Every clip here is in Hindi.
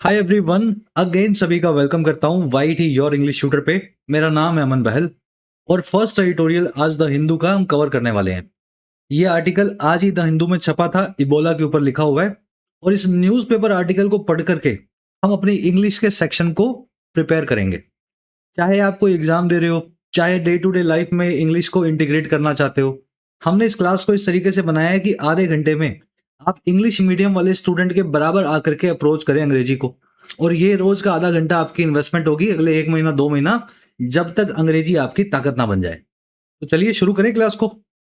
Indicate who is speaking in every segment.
Speaker 1: हाय एवरीवन, अगेन सभी का वेलकम करता हूँ Y T your English shooter पे। मेरा नाम है अमन बहल और फर्स्ट एडिटोरियल आज द हिंदू का हम कवर करने वाले हैं। ये आर्टिकल आज ही द हिंदू में छपा था, इबोला के ऊपर लिखा हुआ है और इस न्यूज़पेपर आर्टिकल को पढ़ करके हम अपनी इंग्लिश के सेक्शन को प्रिपेयर करेंगे। चाहे आप कोई एग्जाम दे रहे हो, चाहे डे टू डे लाइफ में इंग्लिश को इंटीग्रेट करना चाहते हो, हमने इस क्लास को इस तरीके से बनाया है कि आधे घंटे में आप इंग्लिश मीडियम वाले स्टूडेंट के बराबर आकर के अप्रोच करें अंग्रेजी को। और ये रोज का आधा घंटा आपकी इन्वेस्टमेंट होगी अगले 1 महीना 2 महीना, जब तक अंग्रेजी आपकी ताकत ना बन जाए। तो चलिए शुरू करें क्लास को।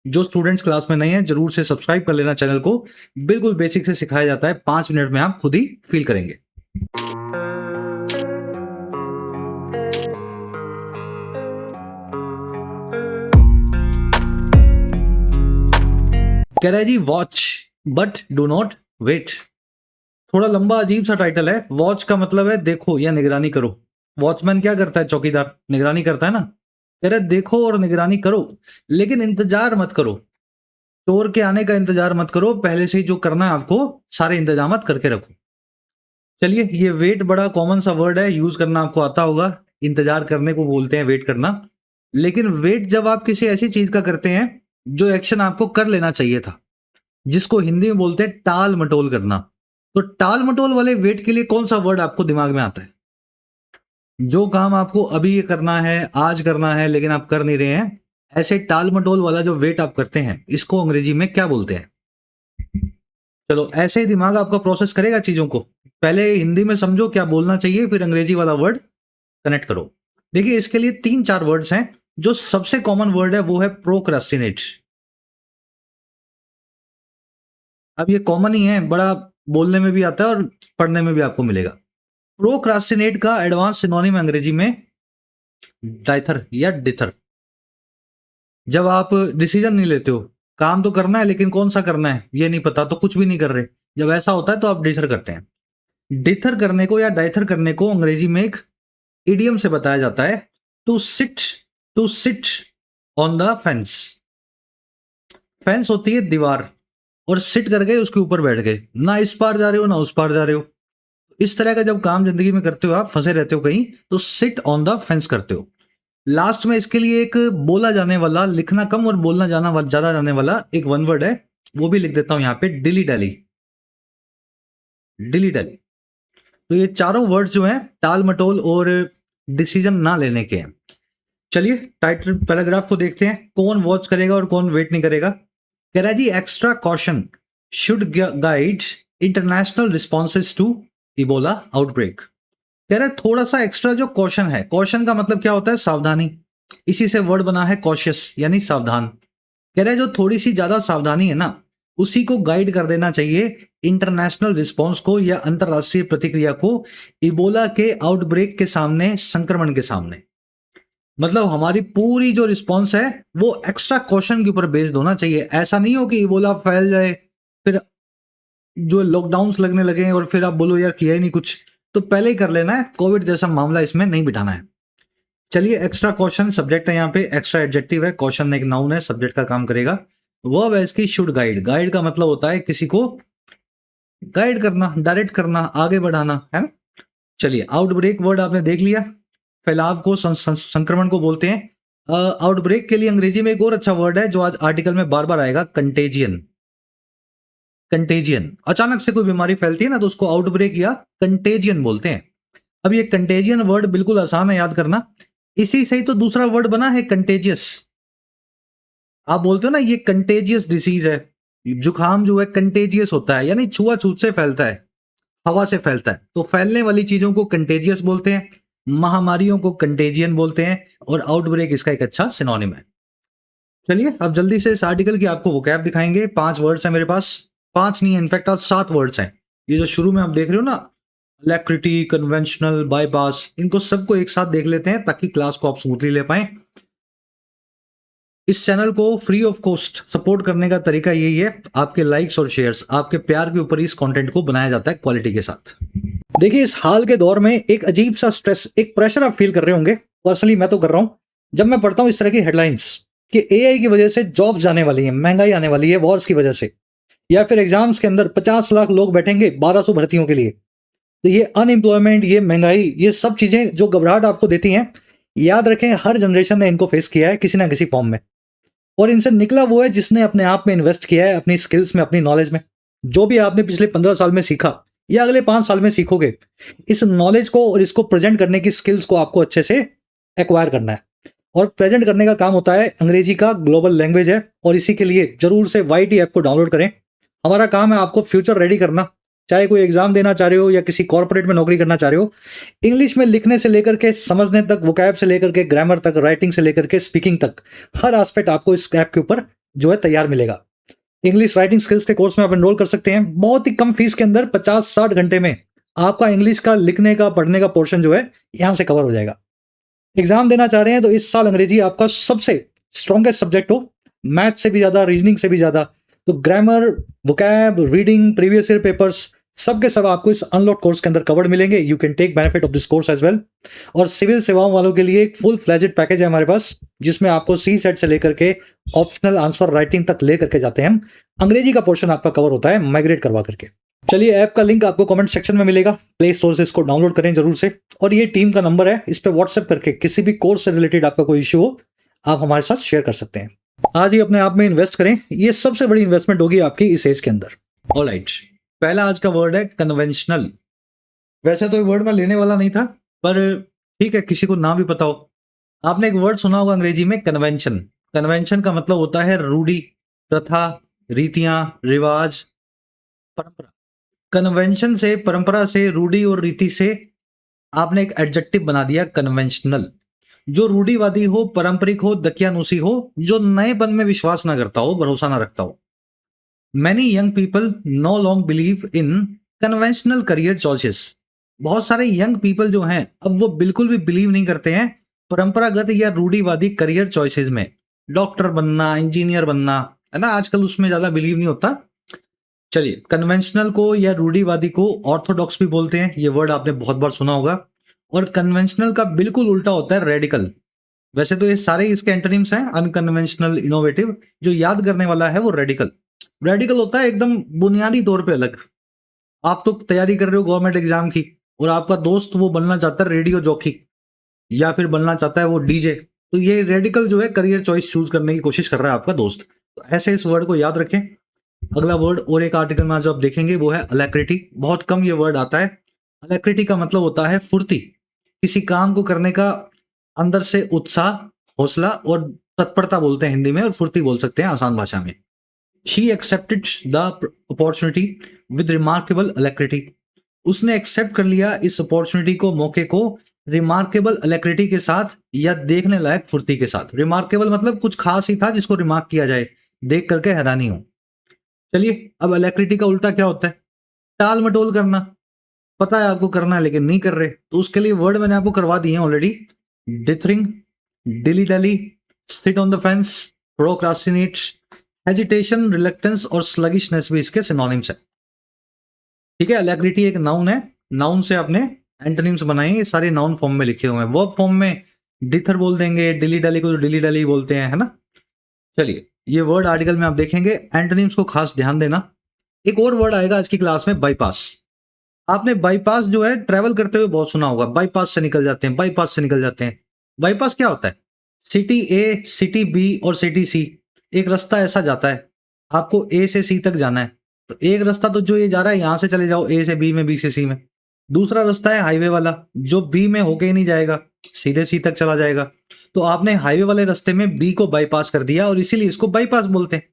Speaker 1: जो स्टूडेंट्स क्लास में नहीं है जरूर से सब्सक्राइब कर लेना चैनल को। बिल्कुल बेसिक से सिखाया जाता है, 5 मिनट में आप खुद ही फील करेंगे। कह रहा है जी watch but do not wait. थोड़ा लंबा अजीब सा टाइटल है। वॉच का मतलब है देखो या निगरानी करो। वॉचमैन क्या करता है? चौकीदार निगरानी करता है ना। कह रहे देखो और निगरानी करो, लेकिन इंतजार मत करो। चोर के आने का इंतजार मत करो, पहले से ही जो करना है आपको सारे इंतजाम करके रखो। चलिए, ये वेट बड़ा कॉमन सा वर्ड है, यूज करना आपको आता होगा। इंतजार करने को बोलते हैं वेट करना। लेकिन वेट जब आप किसी ऐसी चीज का करते हैं जो एक्शन आपको कर लेना चाहिए था, जिसको हिंदी में बोलते हैं टाल मटोल करना, तो टाल मटोल वाले वेट के लिए कौन सा वर्ड आपको दिमाग में आता है? जो काम आपको अभी ये करना है, आज करना है, लेकिन आप कर नहीं रहे हैं, ऐसे टाल मटोल वाला जो वेट आप करते हैं, इसको अंग्रेजी में क्या बोलते हैं? चलो, ऐसे ही दिमाग आपका प्रोसेस करेगा चीजों को। पहले हिंदी में समझो क्या बोलना चाहिए, फिर अंग्रेजी वाला वर्ड कनेक्ट करो। देखिए, इसके लिए 3-4 वर्ड्स हैं। जो सबसे कॉमन वर्ड है वो है प्रोक्रास्टिनेट। अब ये कॉमन ही है, बड़ा बोलने में भी आता है और पढ़ने में भी आपको मिलेगा। प्रोक्रास्टिनेट का एडवांस सिनोनिम अंग्रेजी में डाइथर या डिथर। जब आप डिसीजन नहीं लेते हो, काम तो करना है लेकिन कौन सा करना है ये नहीं पता, तो कुछ भी नहीं कर रहे, जब ऐसा होता है तो आप डिथर करते हैं। डिथर करने को या डाइथर करने को अंग्रेजी में एक इडियम से बताया जाता है, to sit on the fence. Fence होती है दीवार, और सिट कर गए उसके ऊपर बैठ गए, ना इस पार जा रहे हो ना उस पार जा रहे हो। इस तरह का जब काम जिंदगी में करते हो, आप फंसे रहते हो कहीं, तो सिट ऑन द फेंस करते हो। लास्ट में इसके लिए एक बोला जाने वाला, लिखना कम और बोलना जाना ज्यादा जाने वाला एक वन वर्ड है, वो भी लिख देता हूं यहां पे, डिली डैली। डिली डैली। तो ये चारों वर्ड्स जो हैं टाल मटोल और डिसीजन ना लेने के हैं। चलिए टाइटल पैराग्राफ को देखते हैं, कौन वॉच करेगा और कौन वेट नहीं करेगा। कह रहा है जी, extra caution should guide international responses to Ebola outbreak. कह रहा है थोड़ा सा एक्स्ट्रा जो कॉशन है, कॉशन का मतलब क्या होता है? सावधानी। इसी से वर्ड बना है कॉशियस, यानी सावधान। कह रहा है जो थोड़ी सी ज्यादा सावधानी है ना, उसी को गाइड कर देना चाहिए इंटरनेशनल रिस्पॉन्स को या अंतरराष्ट्रीय प्रतिक्रिया को इबोला के आउटब्रेक के सामने, संक्रमण के सामने। मतलब हमारी पूरी जो रिस्पॉन्स है वो एक्स्ट्रा कॉशन के ऊपर बेस्ड होना चाहिए। ऐसा नहीं हो कि इबोला फैल जाए, फिर जो लॉकडाउन लगने लगे और फिर आप बोलो यार किया ही नहीं कुछ। तो पहले ही कर लेना है, कोविड जैसा मामला इसमें नहीं बिठाना है। चलिए, एक्स्ट्रा कॉशन सब्जेक्ट है, यहाँ पे एक्स्ट्रा एडजेक्टिव है, कॉशन एक नाउन है, सब्जेक्ट का काम करेगा। वर्ब है इसकी शुड गाइड। गाइड का मतलब होता है किसी को गाइड करना, डायरेक्ट करना, आगे बढ़ाना, है ना। चलिए, आउटब्रेक वर्ड आपने देख लिया, फैलाव को, संक्रमण को बोलते हैं। आउटब्रेक के लिए अंग्रेजी में एक और अच्छा वर्ड है जो आज आर्टिकल में बार बार आएगा, कंटेजियन। कंटेजियन, अचानक से कोई बीमारी फैलती है ना, तो उसको आउटब्रेक या कंटेजियन बोलते हैं। अब ये कंटेजियन वर्ड बिल्कुल आसान है याद करना, इसी से ही तो दूसरा वर्ड बना है कंटेजियस। आप बोलते हो ना ये कंटेजियस डिसीज है, जुकाम जो है कंटेजियस होता है, यानी छुआछूत से फैलता है, हवा से फैलता है। तो फैलने वाली चीजों को कंटेजियस बोलते हैं, महामारियों को कंटेजियन बोलते हैं, और आउटब्रेक इसका एक अच्छा सिनोनिम है। चलिए, अब जल्दी से इस आर्टिकल की आपको वोकैब दिखाएंगे। 5 वर्ड्स हैं मेरे पास, 5 नहीं है इनफैक्ट आज 7 वर्ड्स हैं। ये जो शुरू में आप देख रहे हो ना, अलैक्रिटी, कन्वेंशनल, बाईपास, इनको सबको एक साथ देख लेते हैं ताकि क्लास को आप स्मूथली ले पाए। इस चैनल को फ्री ऑफ कॉस्ट सपोर्ट करने का तरीका यही है, आपके लाइक्स और शेयर्स, आपके प्यार के ऊपर इस कंटेंट को बनाया जाता है क्वालिटी के साथ। देखिए, इस हाल के दौर में एक अजीब सा स्ट्रेस, एक प्रेशर आप फील कर रहे होंगे, पर्सनली मैं तो कर रहा हूं, जब मैं पढ़ता हूं इस तरह की हेडलाइंस कि एआई की वजह से जॉब्स जाने वाली है, महंगाई आने वाली है वॉर्स की वजह से, या फिर एग्जाम्स के अंदर 50 लाख लोग बैठेंगे 1200 भर्तियों के लिए। तो ये अनएम्प्लॉयमेंट, ये महंगाई, ये सब चीजें जो घबराहट आपको देती हैं, याद रखें हर जनरेशन ने इनको फेस किया है किसी ना किसी फॉर्म में। और इनसे निकला वो है जिसने अपने आप में इन्वेस्ट किया है, अपनी स्किल्स में, अपनी नॉलेज में। जो भी आपने पिछले 15 साल में सीखा या अगले 5 साल में सीखोगे, इस नॉलेज को और इसको प्रेजेंट करने की स्किल्स को आपको अच्छे से एक्वायर करना है। और प्रेजेंट करने का काम होता है, अंग्रेजी का ग्लोबल लैंग्वेज है, और इसी के लिए जरूर से YT ऐप को डाउनलोड करें। हमारा काम है आपको फ्यूचर रेडी करना, चाहे कोई एग्जाम देना चाह रहे हो या किसी कॉर्पोरेट में नौकरी करना चाह रहे हो। इंग्लिश में लिखने से लेकर के समझने तक, वोकैब से लेकर के ग्रामर तक, राइटिंग से लेकर के स्पीकिंग तक, हर एस्पेक्ट आपको इस ऐप के ऊपर जो है तैयार मिलेगा। इंग्लिश राइटिंग स्किल्स के कोर्स में आप एनरोल कर सकते हैं। बहुत ही कम फीस के अंदर 50-60 घंटे में आपका इंग्लिश का लिखने का, पढ़ने का पोर्शन जो है यहां से कवर हो जाएगा। एग्जाम देना चाह रहे हैं तो इस साल अंग्रेजी आपका सबसे स्ट्रॉन्गेस्ट सब्जेक्ट हो, मैथ से भी ज्यादा, रीजनिंग से भी ज्यादा। तो grammar, vocab, reading, previous year papers, सब के सब आपको इस अनलॉक कोर्स के अंदर कवर्ड मिलेंगे। You can take benefit of this course as well. और सिविल सेवाओं वालों के लिए एक फुल फ्लेजेड पैकेज है हमारे पास, जिसमें आपको CSET से लेकर के ऑप्शनल आंसर राइटिंग तक ले करके जाते हैं हम। अंग्रेजी का पोर्शन आपका कवर होता है माइग्रेट करवा करके। चलिए, ऐप का लिंक आपको कमेंट सेक्शन में मिलेगा, प्ले स्टोर से इसको डाउनलोड करें जरूर से। और ये टीम का नंबर है, इस पे व्हाट्सएप करके किसी भी कोर्स से रिलेटेड आपका कोई इश्यू हो, आप हमारे साथ शेयर कर सकते हैं। आज ही अपने आप में इन्वेस्ट करें, ये सबसे बड़ी इन्वेस्टमेंट होगी आपकी इस एज के अंदर। ऑलराइट, पहला आज का वर्ड है कन्वेंशनल। वैसे तो ये वर्ड मैं लेने वाला नहीं था, पर ठीक है, किसी को ना भी पता हो। आपने एक वर्ड सुना होगा अंग्रेजी में, कन्वेंशन। कन्वेंशन का मतलब होता है रूढ़ी, प्रथा, रीतियां, रिवाज, परंपरा। कन्वेंशन से, परंपरा से, रूढ़ी और रीति से आपने एक एडजेक्टिव बना दिया कन्वेंशनल। जो रूढ़ीवादी हो, पारंपरिक हो, दकियानुसी हो, जो नएपन में विश्वास ना करता हो, भरोसा ना रखता हो। Many young people no longer believe in conventional career choices. बहुत सारे यंग पीपल जो हैं अब वो बिल्कुल भी बिलीव नहीं करते हैं परंपरागत या रूढ़ीवादी करियर चॉइसेस में। डॉक्टर बनना, इंजीनियर बनना, है ना, आजकल उसमें ज्यादा बिलीव नहीं होता। चलिए, कन्वेंशनल को या रूढ़ीवादी को ऑर्थोडॉक्स भी बोलते हैं, ये वर्ड आपने बहुत बार सुना होगा। और कन्वेंशनल का बिल्कुल उल्टा होता है रेडिकल। वैसे तो ये सारे इसके एंटोनिम्स हैं, अनकन्वेंशनल, इनोवेटिव। जो याद करने वाला है वो रेडिकल। रेडिकल होता है एकदम बुनियादी तौर पे अलग। आप तो तैयारी कर रहे हो गवर्नमेंट एग्जाम की, और आपका दोस्त वो बनना चाहता है रेडियो जॉकी, या फिर बनना चाहता है वो डीजे। तो ये रेडिकल जो है करियर चॉइस चूज करने की कोशिश कर रहा है आपका दोस्त। तो ऐसे इस वर्ड को याद रखें। अगला वर्ड और एक आर्टिकल में जो आप देखेंगे वो है अलैक्रिटी। बहुत कम ये वर्ड आता है। अलैक्रिटी का मतलब होता है फुर्ती, किसी काम को करने का अंदर से उत्साह, हौसला और तत्परता बोलते हैं हिंदी में, और फुर्ती बोल सकते हैं आसान भाषा में। She accepted the opportunity with remarkable alacrity. उसने एक्सेप्ट कर लिया इस अपॉर्चुनिटी को, मौके को, रिमार्केबल अलैक्रिटी के साथ, या देखने लायक फुर्ती के साथ। रिमार्केबल मतलब कुछ खास ही था जिसको रिमार्क किया जाए, देख करके हैरानी हो। चलिए, अब अलैक्रिटी का उल्टा क्या होता है? टाल मटोल करना। पता है आपको करना है लेकिन नहीं कर रहे, तो उसके लिए वर्ड मैंने आपको करवा दिए हैं ऑलरेडी। डिथरिंग, डिली डली, seat on the fence, procrastinate, hesitation, reluctance और स्लगिशनेस भी इसके सिनोनिम्स है। ठीक है, अलैक्रिटी एक नाउन है। नाउन से आपने एंटोनिम्स बनाए, ये सारे नाउन फॉर्म में लिखे हुए हैं। वर्ब फॉर्म में डिथर बोल देंगे, डिली डली को तो डिली डली बोलते हैं, है ना। चलिए, ये वर्ड आर्टिकल में आप देखेंगे, एंटोनिम्स को खास ध्यान देना। एक और वर्ड आएगा आज की क्लास में, बाईपास। आपने बाईपास जो है ट्रेवल करते हुए बहुत सुना होगा, बाईपास से निकल जाते हैं, बाईपास से निकल जाते हैं। बाईपास क्या होता है? सिटी ए, सिटी बी और सिटी सी, एक रास्ता ऐसा जाता है, आपको ए से सी तक जाना है। तो एक रास्ता तो जो ये जा रहा है, यहां से चले जाओ ए से बी में, बी से सी में। दूसरा रास्ता है हाईवे वाला, जो बी में होके ही नहीं जाएगा, सीधे सी तक चला जाएगा। तो आपने हाईवे वाले रास्ते में बी को बाईपास कर दिया, और इसीलिए इसको बाईपास बोलते हैं।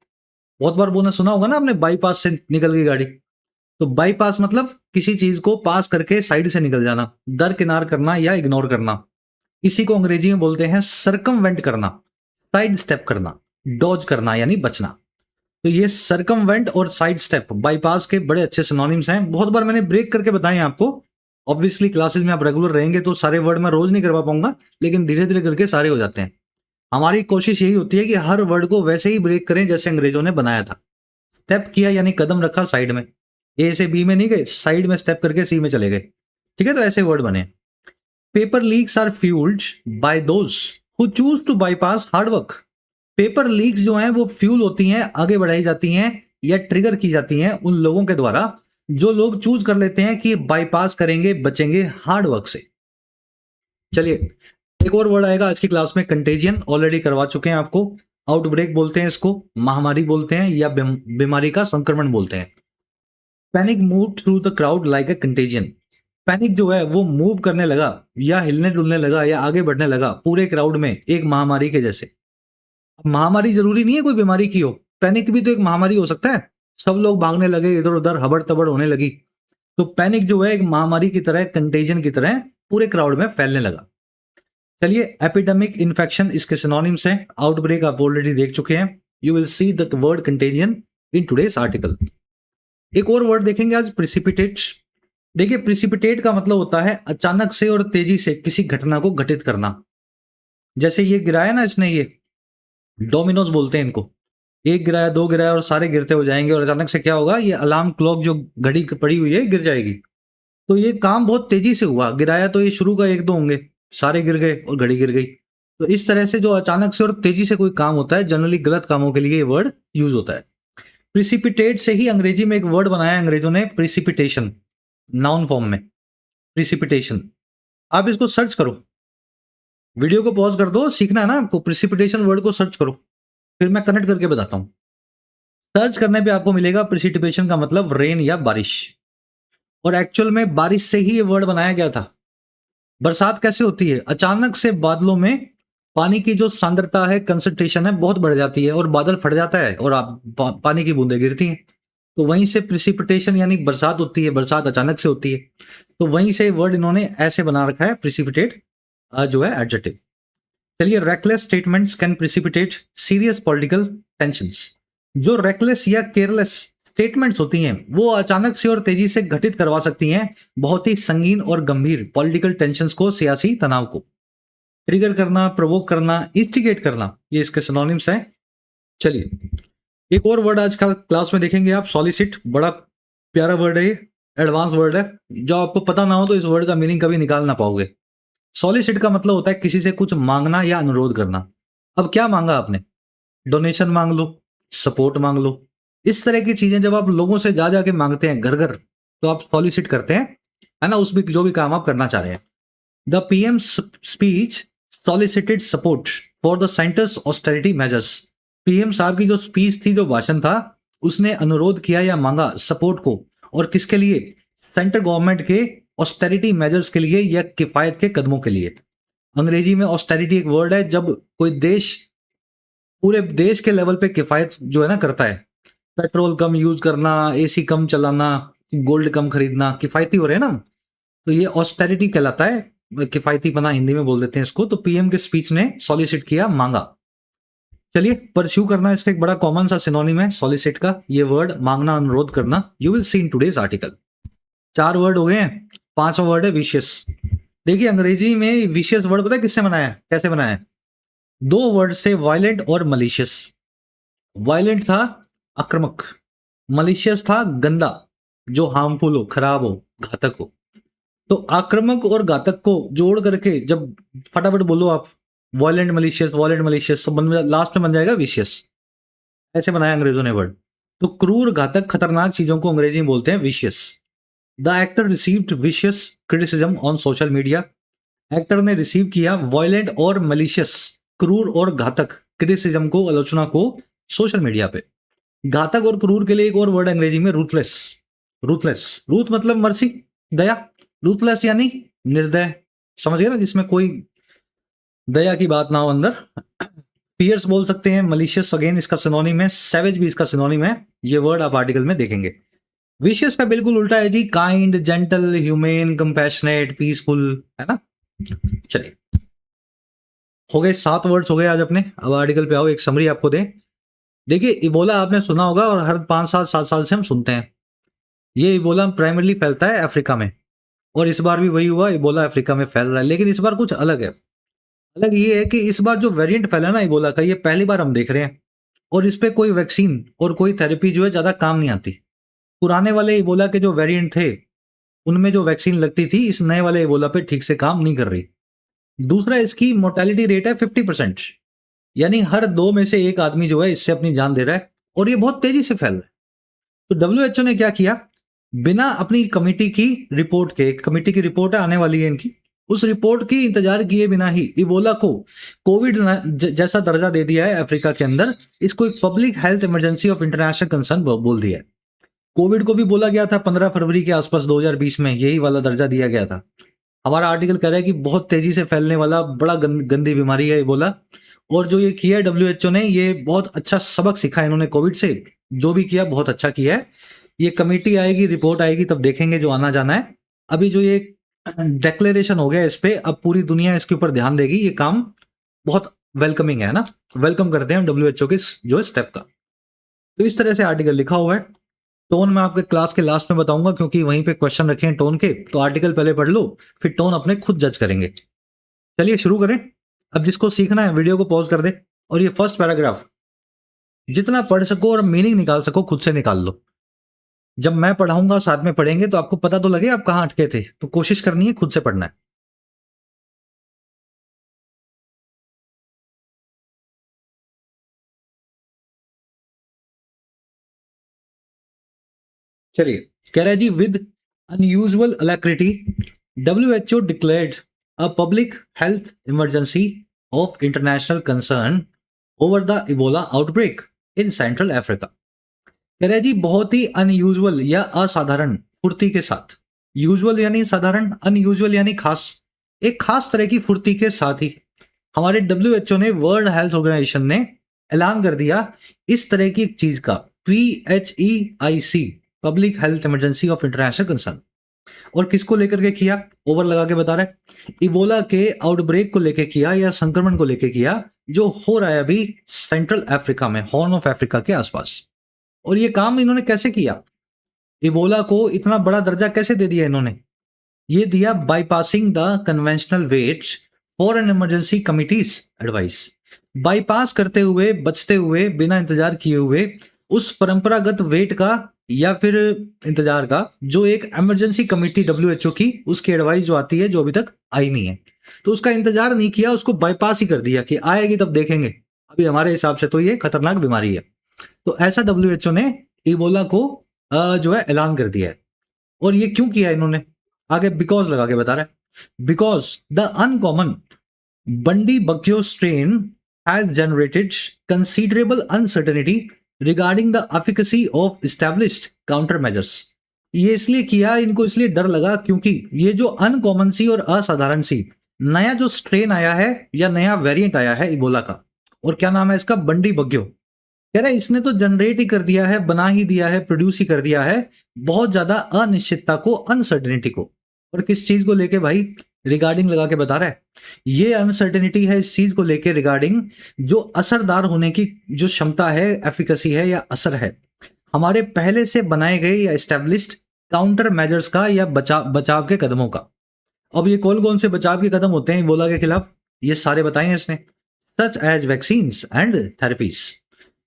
Speaker 1: बहुत बार बोलना सुना होगा ना आपने, बाईपास से निकल गई गाड़ी। तो बाईपास मतलब किसी चीज को पास करके साइड से निकल जाना, दरकिनार करना या इग्नोर करना। इसी को अंग्रेजी में बोलते हैं सरकमवेंट करना, साइड स्टेप करना, डॉज करना यानी बचना। तो ये सरकमवेंट और साइड स्टेप बाईपास के बड़े अच्छे सिनोनिम्स हैं। बहुत बार मैंने ब्रेक करके बताए आपको। ऑब्वियसली क्लासेस में आप रेगुलर रहेंगे तो सारे वर्ड मैं रोज नहीं करवा पाऊंगा, लेकिन धीरे धीरे करके सारे हो जाते हैं। हमारी कोशिश यही होती है कि हर वर्ड को वैसे ही ब्रेक करें जैसे अंग्रेजों ने बनाया था। स्टेप किया यानी कदम रखा साइड में, ए से बी में नहीं गए, साइड में स्टेप करके सी में चले गए। ठीक है, तो ऐसे वर्ड बने। Paper leaks are fuelled by those who choose to bypass hard work. Paper leaks जो हैं वो फ्यूल होती हैं, आगे बढ़ाई जाती हैं या ट्रिगर की जाती हैं उन लोगों के द्वारा जो लोग चूज कर लेते हैं कि बाईपास करेंगे, बचेंगे हार्ड वर्क से। चलिए एक और वर्ड आएगा आज की क्लास में, कंटेजियन, ऑलरेडी करवा चुके हैं आपको। आउटब्रेक बोलते हैं इसको, महामारी बोलते हैं, या बीमारी का संक्रमण बोलते हैं। Panic move through the crowd like a contagion. Panic जो है वो मूव करने लगा या हिलने डुलने लगा या आगे बढ़ने लगा पूरे क्राउड में एक महामारी के जैसे। महामारी जरूरी नहीं है कोई बीमारी की हो, पैनिक भी तो एक महामारी हो सकता है। सब लोग भागने लगे इधर उधर, हबड़ तबड़ होने लगी, तो पैनिक जो है एक महामारी की तरह, कंटेजन की तरह पूरे क्राउड में फैलने लगा। चलिए एपिडेमिक इन्फेक्शन इसके सिनोनिम्स हैं। आउटब्रेक आप ऑलरेडी देख चुके हैं। You will see the word contagion in today's article. एक और वर्ड देखेंगे आज, प्रिसिपिटेट। देखिए प्रिसिपिटेट का मतलब होता है अचानक से और तेजी से किसी घटना को घटित करना। जैसे ये गिराया ना इसने, ये डोमिनोज बोलते हैं इनको, एक गिराया, दो गिराया और सारे गिरते हो जाएंगे, और अचानक से क्या होगा, ये अलार्म क्लॉक जो घड़ी पड़ी हुई है गिर जाएगी। तो ये काम बहुत तेजी से हुआ, गिराया तो ये शुरू का एक दो होंगे, सारे गिर गए और घड़ी गिर गई। तो इस तरह से जो अचानक से और तेजी से कोई काम होता है, जनरली गलत कामों के लिए ये वर्ड यूज होता है। प्रिसिपिटेट से ही अंग्रेजी में एक वर्ड बनाया अंग्रेजों ने, प्रिसिपिटेशन, नाउन फॉर्म में प्रिसिपिटेशन। आप इसको सर्च करो, वीडियो को पॉज कर दो, सीखना है ना आपको, प्रिसिपिटेशन वर्ड को सर्च करो, फिर मैं कनेक्ट करके बताता हूं। सर्च करने पे आपको मिलेगा प्रिसिपिटेशन का मतलब रेन या बारिश, और एक्चुअल में बारिश से ही ये वर्ड बनाया गया था। बरसात कैसे होती है, अचानक से बादलों में पानी की जो सांद्रता है, कंसंट्रेशन है, बहुत बढ़ जाती है और बादल फट जाता है और आप पानी की बूंदें गिरती हैं। तो वहीं से प्रिसिपिटेशन यानी बरसात होती है, बरसात अचानक से होती है। तो वहीं से वर्ड इन्होंने ऐसे बना रखा है, प्रिसिपिटेट जो है एडजेक्टिव। चलिए reckless statements can precipitate serious political tensions. जो रेकलेस या केयरलेस स्टेटमेंट्स होती हैं वो अचानक से और तेजी से घटित करवा सकती हैं बहुत ही संगीन और गंभीर पॉलिटिकल टेंशंस को, सियासी तनाव को। ट्रिगर करना, प्रोवोक करना, इंस्टिगेट करना, ये इसके सिनोनिम्स हैं। चलिए एक और वर्ड आज क्लास में देखेंगे आप, सॉलिसिट। बड़ा प्यारा वर्ड है, एडवांस वर्ड है, जो आपको पता ना हो तो इस वर्ड का मीनिंग कभी निकाल ना पाओगे। सॉलिसिट का मतलब होता है किसी से कुछ मांगना या अनुरोध करना। अब क्या मांगा आपने, डोनेशन मांग लो, सपोर्ट मांग लो, इस तरह की चीजें जब आप लोगों से जा जाके मांगते हैं घर घर, तो आप सॉलिसिट करते हैं, है ना, उसमें जो भी काम आप करना चाह रहे हैं। The PM speech solicited support for the centres austerity measures. PM साहब की जो स्पीच थी, जो भाषण था, उसने अनुरोध किया या मांगा सपोर्ट को, और किसके लिए, सेंट्रल गवर्नमेंट के ऑस्टेरिटी मेजर्स के लिए या किफायत के कदमों के लिए। अंग्रेजी में ऑस्टेरिटी एक वर्ड है, जब कोई देश पूरे देश के लेवल पे किफायत जो है ना करता है, पेट्रोल कम यूज करना, एसी कम चलाना, गोल्ड कम खरीदना, किफायती हो रहे हैं ना, तो ये ऑस्टेरिटी कहलाता है, किफायती बना हिंदी में बोल देते हैं इसको। तो पीएम के स्पीच ने सॉलिसिट किया, मांगा। चलिए परस्यू करना, इसका एक बड़ा कॉमन सा सिनोनिम है सॉलिसिट का, ये वर्ड मांगना, अनुरोध करना। You will see in today's article. 4 word हो गए हैं, 5वां वर्ड है विशियस। देखिए अंग्रेजी में विशियस वर्ड पता है किससे बनाया है, कैसे बनाया है, 2 वर्ड से, वायलेंट और मलिशियस। वायलेंट था आक्रामक, मलिशियस था गंदा, जो हार्मफुल हो, खराब हो, घातक हो। तो आक्रामक और घातक को जोड़ करके जब फटाफट बोलो आप वायलेंट मलिशियस, तो लास्ट में बन जाएगा विशियस। ऐसे बनाया अंग्रेजों ने वर्ड। तो क्रूर, घातक, खतरनाक चीजों को अंग्रेजी में बोलते हैं vicious. The actor received vicious criticism on social media. Actor ने रिसीव किया वायलेंट और मलिशियस, क्रूर और घातक क्रिटिसिज्म को, आलोचना को, सोशल मीडिया पे। घातक और क्रूर के लिए एक और वर्ड अंग्रेजी में रूथलेस। रूथलेस, रूथ मतलब मर्सी, दया, रूथलेस यानी निर्दय, समझ गए ना, जिसमें कोई दया की बात ना हो अंदर। फियर्स बोल सकते हैं, मलिशियस अगेन इसका सिनोनिम है, सैवेज भी इसका सिनोनिम है। ये वर्ड आप आर्टिकल में देखेंगे। विशियस का बिल्कुल उल्टा है जी, kind, gentle, humane, compassionate, peaceful, है ना। चलिए हो गए 7 वर्ड्स हो गए आज अपने। अब आर्टिकल पे आओ, एक समरी आपको दे। देखिए इबोला आपने सुना होगा, और हर 5 साल 7 साल से हम सुनते हैं। ये इबोला प्राइमरली फैलता है अफ्रीका में, और इस बार भी वही हुआ, इबोला अफ्रीका में फैल रहा है। लेकिन इस बार कुछ अलग है। अलग ये है कि इस बार जो वेरिएंट फैला ना इबोला का, ये पहली बार हम देख रहे हैं, और इस पे कोई वैक्सीन और कोई थेरेपी जो है ज्यादा काम नहीं आती। पुराने वाले इबोला के जो वेरिएंट थे उनमें जो वैक्सीन लगती थी, इस नए वाले इबोला पे ठीक से काम नहीं कर रही। दूसरा, इसकी मोर्टेलिटी रेट है 50%, यानी हर 2 में से 1 आदमी जो है इससे अपनी जान दे रहा है, और ये बहुत तेजी से फैल रहा है। तो WHO ने क्या किया, बिना अपनी कमेटी की रिपोर्ट के, कमेटी की रिपोर्ट आने वाली है इनकी, उस रिपोर्ट की इंतजार किए बिना ही इबोला को कोविड जैसा दर्जा दे दिया है अफ्रीका के अंदर। इसको एक public health emergency of international concern बोल दिया है। कोविड को भी बोला गया था 15 फरवरी के आसपास 2020 में, यही वाला दर्जा दिया गया था। हमारा आर्टिकल कह रहा है कि बहुत तेजी से फैलने वाला बड़ा गंदी बीमारी है इबोला, और जो ये किया है डब्ल्यूएचओ ने, ये बहुत अच्छा सबक सीखा है इन्होंने कोविड से, जो भी किया बहुत अच्छा किया है। ये कमेटी आएगी, रिपोर्ट आएगी, तब देखेंगे जो आना जाना है। अभी जो ये डिक्लेरेशन हो गया इस पे, अब पूरी दुनिया इसके ऊपर ध्यान देगी। ये काम बहुत वेलकमिंग है ना, वेलकम करते हैं डब्ल्यूएचओ के जो स्टेप का। तो इस तरह से आर्टिकल लिखा हुआ है। टोन मैं आपके क्लास के लास्ट में बताऊंगा, क्योंकि वहीं पे क्वेश्चन रखे हैं टोन के, तो आर्टिकल पहले पढ़ लो, फिर टोन अपने खुद जज करेंगे। चलिए शुरू करें। अब जिसको सीखना है वीडियो को पॉज कर दे, और ये फर्स्ट पैराग्राफ जितना पढ़ सको और मीनिंग निकाल सको खुद से निकाल लो। जब मैं पढ़ाऊंगा साथ में पढ़ेंगे तो आपको पता तो लगे आप कहां अटके थे, तो कोशिश करनी है खुद से पढ़ना है। चलिए, कह रहा है जी, with unusual alacrity WHO declared a public health emergency of international concern over the Ebola outbreak in central Africa. कह रहा है जी, बहुत ही अनयूजुअल या असाधारण फुर्ती के साथ, यूजुअल यानी साधारण, अनयूजुअल यानी खास, एक खास तरह की फुर्ती के साथ ही हमारे डब्ल्यूएचओ ने, वर्ल्ड हेल्थ ऑर्गेनाइजेशन ने ऐलान कर दिया इस तरह की एक चीज का, PHEIC, public health emergency of international concern. और किसको लेकर के किया, ओवर लगा के बता रहा है, इबोला के आउटब्रेक को लेकर किया या संक्रमण को लेकर किया, जो हो रहा है अभी सेंट्रल अफ्रीका में, हॉर्न ऑफ अफ्रीका के आसपास। और ये काम इन्होंने कैसे किया, इबोला को इतना बड़ा दर्जा कैसे दे दिया इन्होंने, ये दिया bypassing the conventional waits for an emergency committees advice. Bypass करते हुए, बचते हुए, बिना इंतजार किए हुए उस परंपरागत वेट का या फिर इंतजार का, जो एक इमरजेंसी कमेटी डब्ल्यूएचओ की, उसकी एडवाइस जो आती है, जो अभी तक आई नहीं है, तो उसका इंतजार नहीं किया, उसको बाईपास ही कर दिया कि आएगी तब देखेंगे, अभी हमारे हिसाब से तो ये खतरनाक बीमारी है। तो ऐसा डब्ल्यूएचओ ने इबोला को जो है ऐलान कर दिया है। और ये क्यों किया इन्होंने, आगे बिकॉज लगा के बता रहा है, because the uncommon Bundibugyo strain has generated considerable uncertainty regarding the efficacy of established counter measures. ये इसलिए किया, इनको इसलिए डर लगा, क्योंकि ये जो अनकॉमन सी और असाधारण सी नया जो स्ट्रेन आया है या नया वेरिएंट आया है इबोला का, और क्या नाम है इसका, बंडी बग्यो, कह रहा है इसने तो जनरेट ही कर दिया है, बना ही दिया है, प्रोड्यूस ही कर दिया है बहुत ज्यादा अनिश्चितता को, अनसर्टेनिटी को। और किस चीज को लेके भाई, रिगार्डिंग लगा के बता रहा है, ये अनसर्टेनिटी है इस चीज को लेके रिगार्डिंग जो असरदार होने की जो क्षमता है, एफिकेसी है या असर है, हमारे पहले से बनाए गए या एस्टेब्लिश्ड काउंटर मेजर्स का या बचाव के कदमों का। अब ये कौन से बचाव के कदम होते हैं इबोला के खिलाफ, ये सारे बताए हैं इसने, such as vaccines and therapies.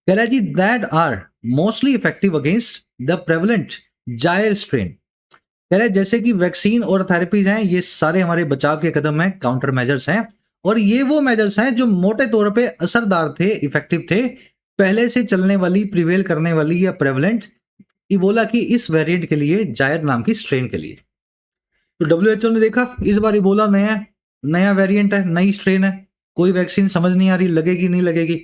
Speaker 1: कह रहा है जी, that are mostly effective against the prevalent Zaire strain. कह रहा है जैसे कि वैक्सीन और थेरेपीज हैं, ये सारे हमारे बचाव के कदम हैं, काउंटर मेजर्स हैं, और ये वो मेजर्स हैं जो मोटे तौर पे असरदार थे, इफेक्टिव थे, पहले से चलने वाली, प्रिवेल करने वाली या प्रेवलेंट इबोला की इस वेरिएंट के लिए, जायर नाम की स्ट्रेन के लिए। तो डब्ल्यूएचओ ने देखा इस बार इबोला नया वेरिएंट है, नई स्ट्रेन है, कोई वैक्सीन समझ नहीं आ रही लगेगी नहीं लगेगी,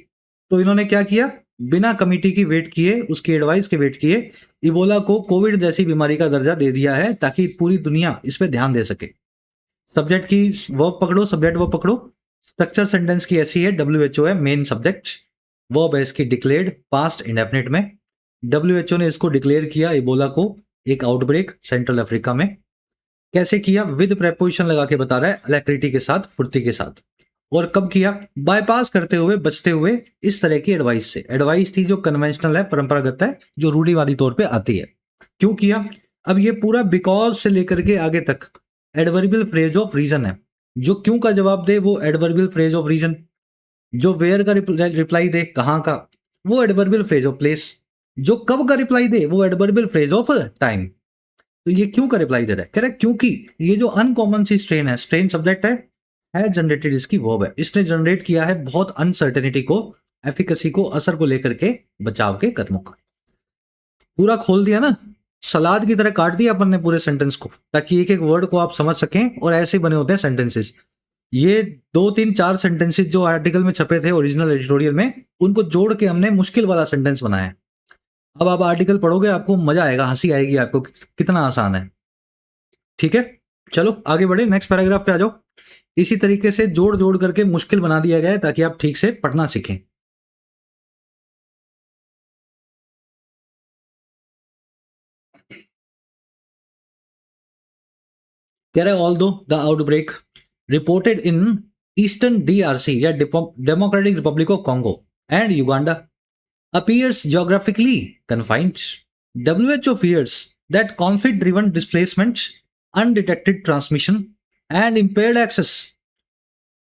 Speaker 1: तो इन्होंने क्या किया, बिना कमेटी की वेट किए, उसकी एडवाइस के वेट किए, इबोला को कोविड जैसी बीमारी का दर्जा दे दिया है, ताकि पूरी दुनिया इस पे ध्यान दे सके। सब्जेक्ट की वर्ब पकड़ो, सब्जेक्ट वर्ब पकड़ो, स्ट्रक्चर सेंटेंस की ऐसी है, डब्ल्यूएचओ है मेन सब्जेक्ट, वर्ब है इसकी डिक्लेयर्ड पास्ट इंडेफिनिट में। डब्ल्यूएचओ ने इसको डिक्लेयर किया इबोला को एक आउटब्रेक सेंट्रल अफ्रीका में। कैसे किया, विद प्रेपोजिशन लगा के बता रहा है, अलैक्रिटी के साथ, फुर्ती के साथ। और कब किया, बाईपास करते हुए, बचते हुए इस तरह की एडवाइस से। एडवाइस थी जो कन्वेंशनल है, परंपरागत है, जो रूढ़िवादी तौर पे आती है। क्यों किया, अब ये पूरा बिकॉज से लेकर के आगे तक एडवर्बियल फ्रेज ऑफ रीजन है। जो क्यों का जवाब दे वो एडवर्बियल फ्रेज ऑफ रीजन, जो वेयर का रिप्लाई दे, कहां का, वो एडवर्बियल फ्रेज ऑफ प्लेस, जो कब का रिप्लाई दे वो एडवर्बियल फ्रेज ऑफ टाइम। तो ये क्यों का रिप्लाई दे रहा है, कह रहा है क्योंकि ये जो अनकॉमन सी स्ट्रेन है, स्ट्रेन सब्जेक्ट है जनरेटेड इसकी वर्ब है, इसने जनरेट किया है बहुत अनसर्टेनिटी को, एफिकेसी को, असर को लेकर के, बचाव के कदमों का। पूरा खोल दिया ना। सलाद की तरह काट दिया अपन ने पूरे सेंटेंस को, ताकि एक एक वर्ड को आप समझ सकें, और ऐसे ही बने होते हैं सेंटेंसेस। ये 2 3 4 सेंटेंसेस जो आर्टिकल में छपे थे ओरिजिनल एडिटोरियल में, उनको जोड़ के हमने मुश्किल वाला सेंटेंस बनाया है। अब आप आर्टिकल पढ़ोगे, आपको मजा आएगा, हंसी आएगी आपको, कितना आसान है। ठीक है, चलो आगे बढ़े, नेक्स्ट पैराग्राफ पे आ जाओ। इसी तरीके से जोड़ जोड़ करके मुश्किल बना दिया गया है, ताकि आप ठीक से पढ़ना सीखें। कह रहे although the outbreak reported in eastern DRC या Democratic Republic of Congo and Uganda appears geographically confined. WHO fears that conflict driven displacement, undetected transmission, and impaired access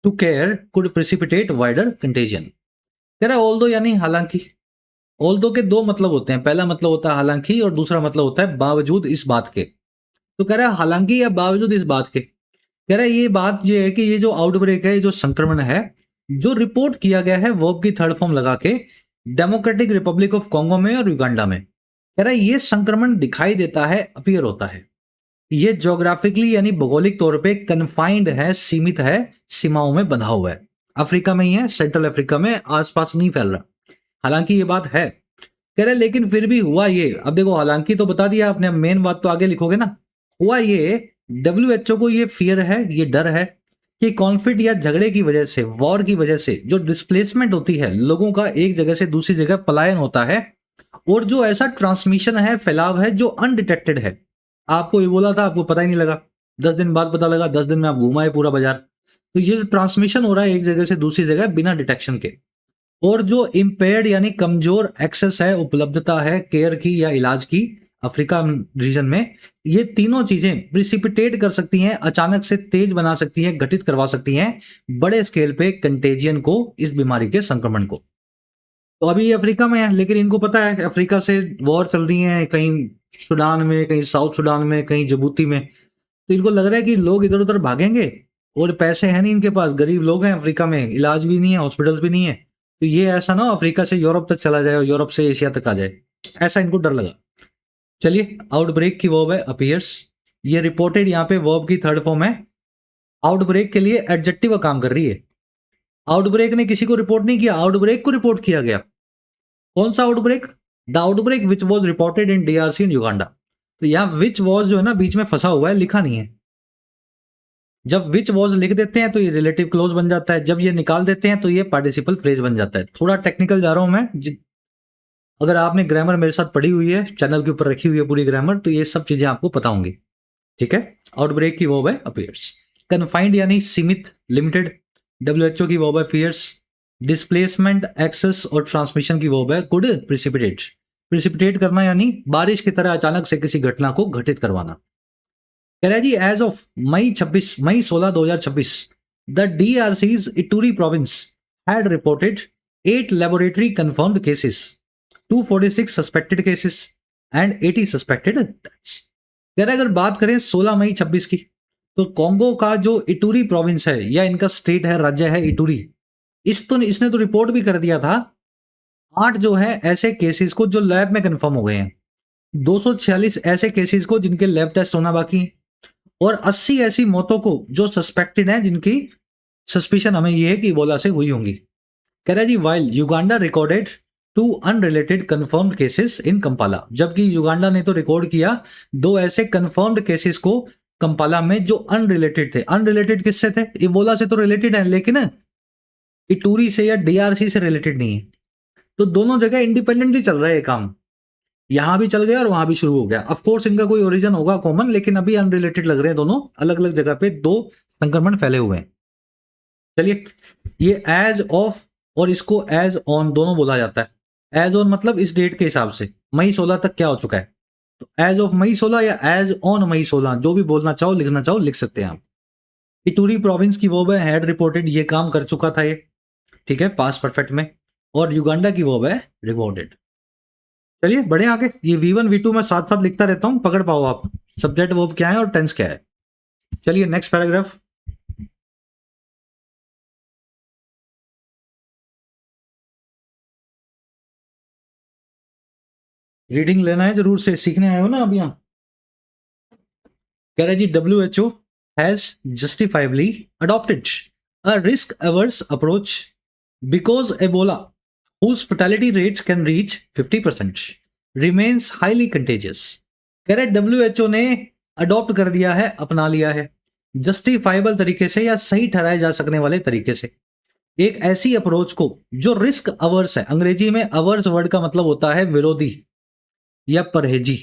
Speaker 1: to care could precipitate wider contagion. कह रहा है ऑल्दो यानी हालांकि। ऑल्दो के दो मतलब होते हैं, पहला मतलब होता है हालांकि, और दूसरा मतलब होता है बावजूद इस बात के। तो कह रहा है हालांकि या बावजूद इस बात के, कह रहा है ये बात ये है कि ये जो आउटब्रेक है, ये जो संक्रमण है, जो रिपोर्ट किया गया है वर्ब की थर्ड फॉर्म लगा के डेमोक्रेटिक रिपब्लिक ऑफ कॉन्गो में और युगांडा में, कह रहा है ये संक्रमण दिखाई देता है, अपीयर होता है। ये ज्योग्राफिकली यानी भौगोलिक तौर पे कन्फाइंड है, सीमित है, सीमाओं में बंधा हुआ है, अफ्रीका में ही है, सेंट्रल अफ्रीका में, आसपास नहीं फैल रहा। हालांकि ये बात है, कह रहे लेकिन फिर भी हुआ ये। अब देखो हालांकि तो बता दिया आपने, मेन बात तो आगे लिखोगे ना। हुआ ये, WHO को ये फियर है, ये डर है कि कॉन्फ्लिक्ट या झगड़े की वजह से, वॉर की वजह से जो डिस्प्लेसमेंट होती है, लोगों का एक जगह से दूसरी जगह पलायन होता है, और जो ऐसा ट्रांसमिशन है, फैलाव है, जो अनडिटेक्टेड है। आपको ये बोला था, आपको पता ही नहीं लगा, 10 दिन बाद पता लगा, 10 दिन में आप घुमाए पूरा बाजार। तो ये ट्रांसमिशन हो रहा है एक जगह से दूसरी जगह बिना डिटेक्शन के। और जो इम्पेयर्ड यानी कमजोर एक्सेस है, उपलब्धता है केयर की या इलाज की, अफ्रीका रीजन में, ये तीनों चीजें प्रिसिपिटेट कर सकती हैं, अचानक से तेज बना सकती हैं, घटित करवा सकती हैं बड़े स्केल पे कंटेजियन को, इस बीमारी के संक्रमण को। तो अभी ये अफ्रीका में है, लेकिन इनको पता है अफ्रीका से वॉर चल रही है, कहीं सूडान में, कहीं साउथ सूडान में, कहीं जिबूती में। तो इनको लग रहा है कि लोग इधर उधर भागेंगे, और पैसे हैं नहीं इनके पास, गरीब लोग हैं अफ्रीका में, इलाज भी नहीं है, हॉस्पिटल्स भी नहीं है। तो ये ऐसा ना हो अफ्रीका से यूरोप तक चला जाए और यूरोप से एशिया तक आ जाए, ऐसा इनको डर लगा। चलिए, आउटब्रेक की वर्ब है अपीयर्स। ये रिपोर्टेड यहाँ पे वर्ब की थर्ड फॉर्म है। आउटब्रेक के लिए एडजेक्टिव का काम कर रही है। आउटब्रेक ने किसी को रिपोर्ट नहीं किया, आउटब्रेक को रिपोर्ट किया गया। कौन सा outbreak? The outbreak which was reported in DRC in Uganda. तो यहाँ विच वॉज जो है ना, बीच में फंसा हुआ है, लिखा नहीं है। जब विच वॉज लिख देते हैं तो ये रिलेटिव क्लोज बन जाता है, जब ये निकाल देते हैं तो ये पार्टिसिपल फ्रेज बन जाता है। थोड़ा टेक्निकल जा रहा हूं मैं। अगर आपने ग्रामर मेरे साथ पढ़ी हुई है, चैनल के ऊपर रखी हुई है पूरी ग्रामर, तो ये सब चीजें आपको पता होंगी। ठीक है, आउटब्रेक की वर्ब है अपीयर्स। कन्फाइंड यानी सीमित, लिमिटेड। WHO की वर्ब है फियर्स। डिस्प्लेसमेंट, एक्सेस और ट्रांसमिशन की वर्ब है कुड प्रिसिपिटेट। प्रिसिपिटेट करना यानी बारिश की तरह अचानक से किसी घटना को घटित करवाना। कह रहा है जी, as of May 16 2026 the DRC's Ituri province had reported 8 laboratory confirmed cases, 246 suspected cases and 80 suspected deaths. कह रहा है अगर बात करें 16 मई 26 की, तो कॉन्गो का जो इटूरी प्रोविंस है, या इनका स्टेट है, राज्य है इटूरी, इसने तो रिपोर्ट भी कर दिया था 8 जो है ऐसे केसेस को जो लैब में कंफर्म हो गए हैं, 246 ऐसे केसेस को जिनके लैब टेस्ट होना बाकी है, और 80 ऐसी मौतों को जो सस्पेक्टेड हैं, जिनकी सस्पिशन हमें ये है कि इबोला से हुई होंगी। कह रहा है जी, while Uganda recorded 2 unrelated confirmed cases in Kampala, जबकि युगांडा ने तो रिकॉर्ड किया 2 ऐसे कंफर्म्ड केसेस को कंपाला में जो अनरिलेटेड थे। अनरिलेटेड किससे थे? इबोला से तो रिलेटेड है, लेकिन इटूरी से या डीआरसी से रिलेटेड नहीं है। तो दोनों जगह इंडिपेंडेंटली चल रहा है ये काम, यहां भी चल गया और वहां भी शुरू हो गया। ऑफ कोर्स इनका कोई ओरिजिन होगा कॉमन, लेकिन अभी अनरिलेटेड लग रहे हैं, दोनों अलग अलग जगह पे 2 संक्रमण फैले हुए हैं। चलिए, ये एज ऑफ और इसको एज ऑन दोनों बोला जाता है। एज ऑन मतलब इस डेट के हिसाब से मई 16 तक क्या हो चुका है, तो एज ऑफ मई 16 या एज ऑन मई 16, जो भी बोलना चाहो, लिखना चाहो, लिख सकते हैं आप। इटूरी प्रोविंस की वर्ब है हैड रिपोर्टेड, ये काम कर चुका था ये, ठीक है, पास्ट परफेक्ट में। और युगांडा की वर्ब है रिपोर्टेड। चलिए बढ़े आगे। ये V1 V2 मैं साथ साथ लिखता रहता हूं, पकड़ पाओ आप सब्जेक्ट वर्ब क्या है और टेंस क्या है। चलिए नेक्स्ट पैराग्राफ। रीडिंग लेना है जरूर से, सीखने आए हो ना आप यहाँ। कह रहे जी WHO has justifiably adopted a risk-averse approach because Ebola, whose fatality rate can reach 50%, remains highly contagious. कह रहे WHO ने अडॉप्ट कर दिया है, अपना लिया है जस्टिफाइबल तरीके से या सही ठहराए जा सकने वाले तरीके से एक ऐसी अप्रोच को जो रिस्क अवर्स है। अंग्रेजी में अवर्स वर्ड का मतलब होता है विरोधी या परहेजी।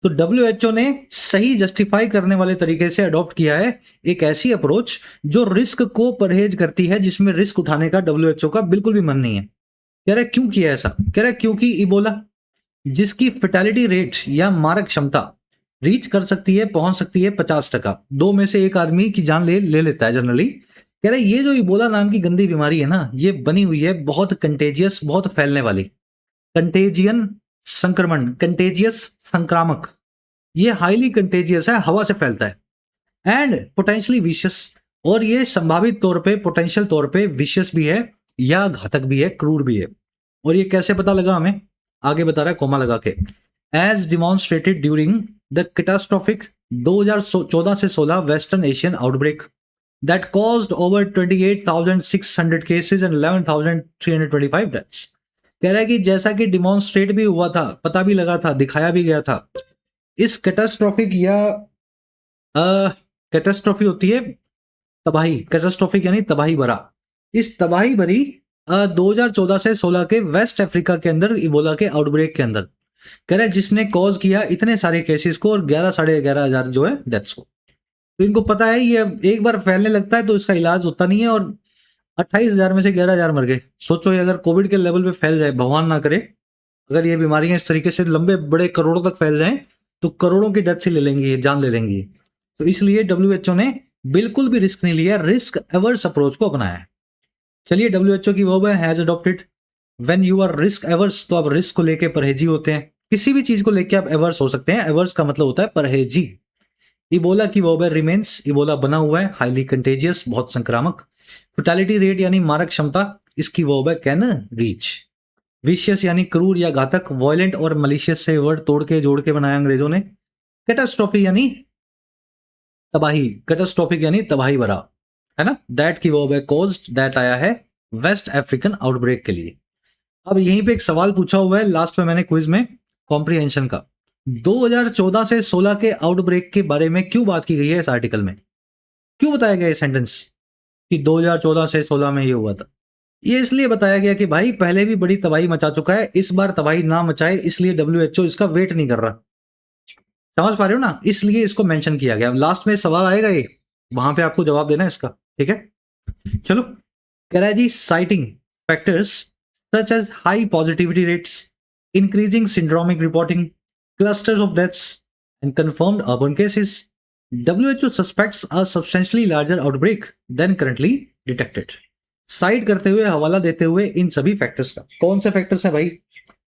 Speaker 1: तो WHO ने सही जस्टिफाई करने वाले तरीके से अडॉप्ट किया है एक ऐसी अप्रोच जो रिस्क को परहेज करती है, जिसमें रिस्क उठाने का WHO का बिल्कुल भी मन नहीं है। कह रहा है क्यों किया ऐसा? कह रहा है क्योंकि इबोला, जिसकी फेटालिटी रेट या मारक क्षमता रीच कर सकती है, पहुंच सकती है 50%, 2 में से 1 आदमी की जान ले लेता है जनरली। कह रहा है ये जो इबोला नाम की गंदी बीमारी है ना, ये बनी हुई है बहुत कंटेजियस, बहुत फैलने वाली, कंटेजियन संक्रमण, कंटेजियस संक्रामक, ये हाईली कंटेजियस है, हवा से फैलता है एंड पोटेंशियली विशियस, और ये संभावित तौर पे, पोटेंशियल तौर पे विशियस भी है या घातक भी है, क्रूर भी है। और ये कैसे पता लगा हमें? आगे बता रहा है कोमा लगा के, as demonstrated during the catastrophic 2014 से 16 western Asian outbreak that caused over 28,600 cases and 11,325 deaths. कह रहा है कि जैसा कि डिमॉन्स्ट्रेट भी हुआ था, पता भी लगा था, दिखाया भी गया था, इस कैटास्ट्रोफिक या कैटास्ट्रोफी होती है तबाही, कैटास्ट्रोफिक यानी तबाही भरा, इस तबाही भरी 2014 से 16 के वेस्ट अफ्रीका के अंदर इबोला के आउटब्रेक के अंदर, कह रहा है जिसने कॉज किया इतने सारे केसेस को और 11 साढ़े 11,000 जो है डेथ्स को। तो इनको पता है ये एक बार फैलने लगता है तो इसका इलाज होता नहीं है, और 28,000 में से 11,000 मर गए। सोचो ये अगर कोविड के लेवल पे फैल जाए, भगवान ना करे, अगर ये बीमारियां इस तरीके से लंबे बड़े करोड़ों तक फैल जाएं तो करोड़ों की डेथ से ले लेंगी, जान ले लेंगी। तो इसलिए WHO ने बिल्कुल भी रिस्क नहीं लिया, रिस्क एवर्स अप्रोच को अपनाया है। चलिए WHO की वर्ब है has adopted. When you are risk averse, तो आप रिस्क को लेके परहेजी होते हैं, किसी भी चीज को लेके आप एवर्स हो सकते हैं। एवर्स का मतलब होता है परहेजी। इबोला की वर्ब है रिमेन्स, इबोला बना हुआ है, हाईली कंटेजियस, बहुत संक्रामक। फेटालिटी रेट यानी मारक क्षमता, इसकी वर्ब है कैन रीच। विशियस यानी क्रूर या घातक, वायलेंट और मलिशियस से वर्ड तोड़ के जोड़ के बनाया अंग्रेजों ने। कैटास्ट्रोफी यानी तबाही, कैटास्ट्रोफिक यानी तबाही भरा, है ना। दैट की वर्ब है कॉज्ड, दैट आया है वेस्ट अफ्रीकन आउटब्रेक के लिए। अब यहीं पे एक सवाल पूछा हुआ है लास्ट में मैंने क्विज में कॉम्प्रिहेंशन का, 2014 से 16 के आउटब्रेक के बारे में क्यों बात की गई है इस आर्टिकल में? क्यों बताया गया ये सेंटेंस कि 2014 से 16 में ये हुआ था? ये इसलिए बताया गया कि भाई पहले भी बड़ी तबाही मचा चुका है, इस बार तबाही ना मचाए, इसलिए WHO इसका वेट नहीं कर रहा। समझ पा रहे हो ना, इसलिए इसको मेंशन किया गया। लास्ट में सवाल आएगा ये, वहां पे आपको जवाब देना है इसका, ठीक है। चलो, कह रहा है जी citing factors such as high positivity rates, increasing syndromic reporting, clusters of deaths and confirmed urban cases, WHO suspects a substantially larger outbreak than currently detected. Side करते हुए, हवाला देते हुए इन सभी फैक्टर्स का। कौन से फैक्टर्स है भाई?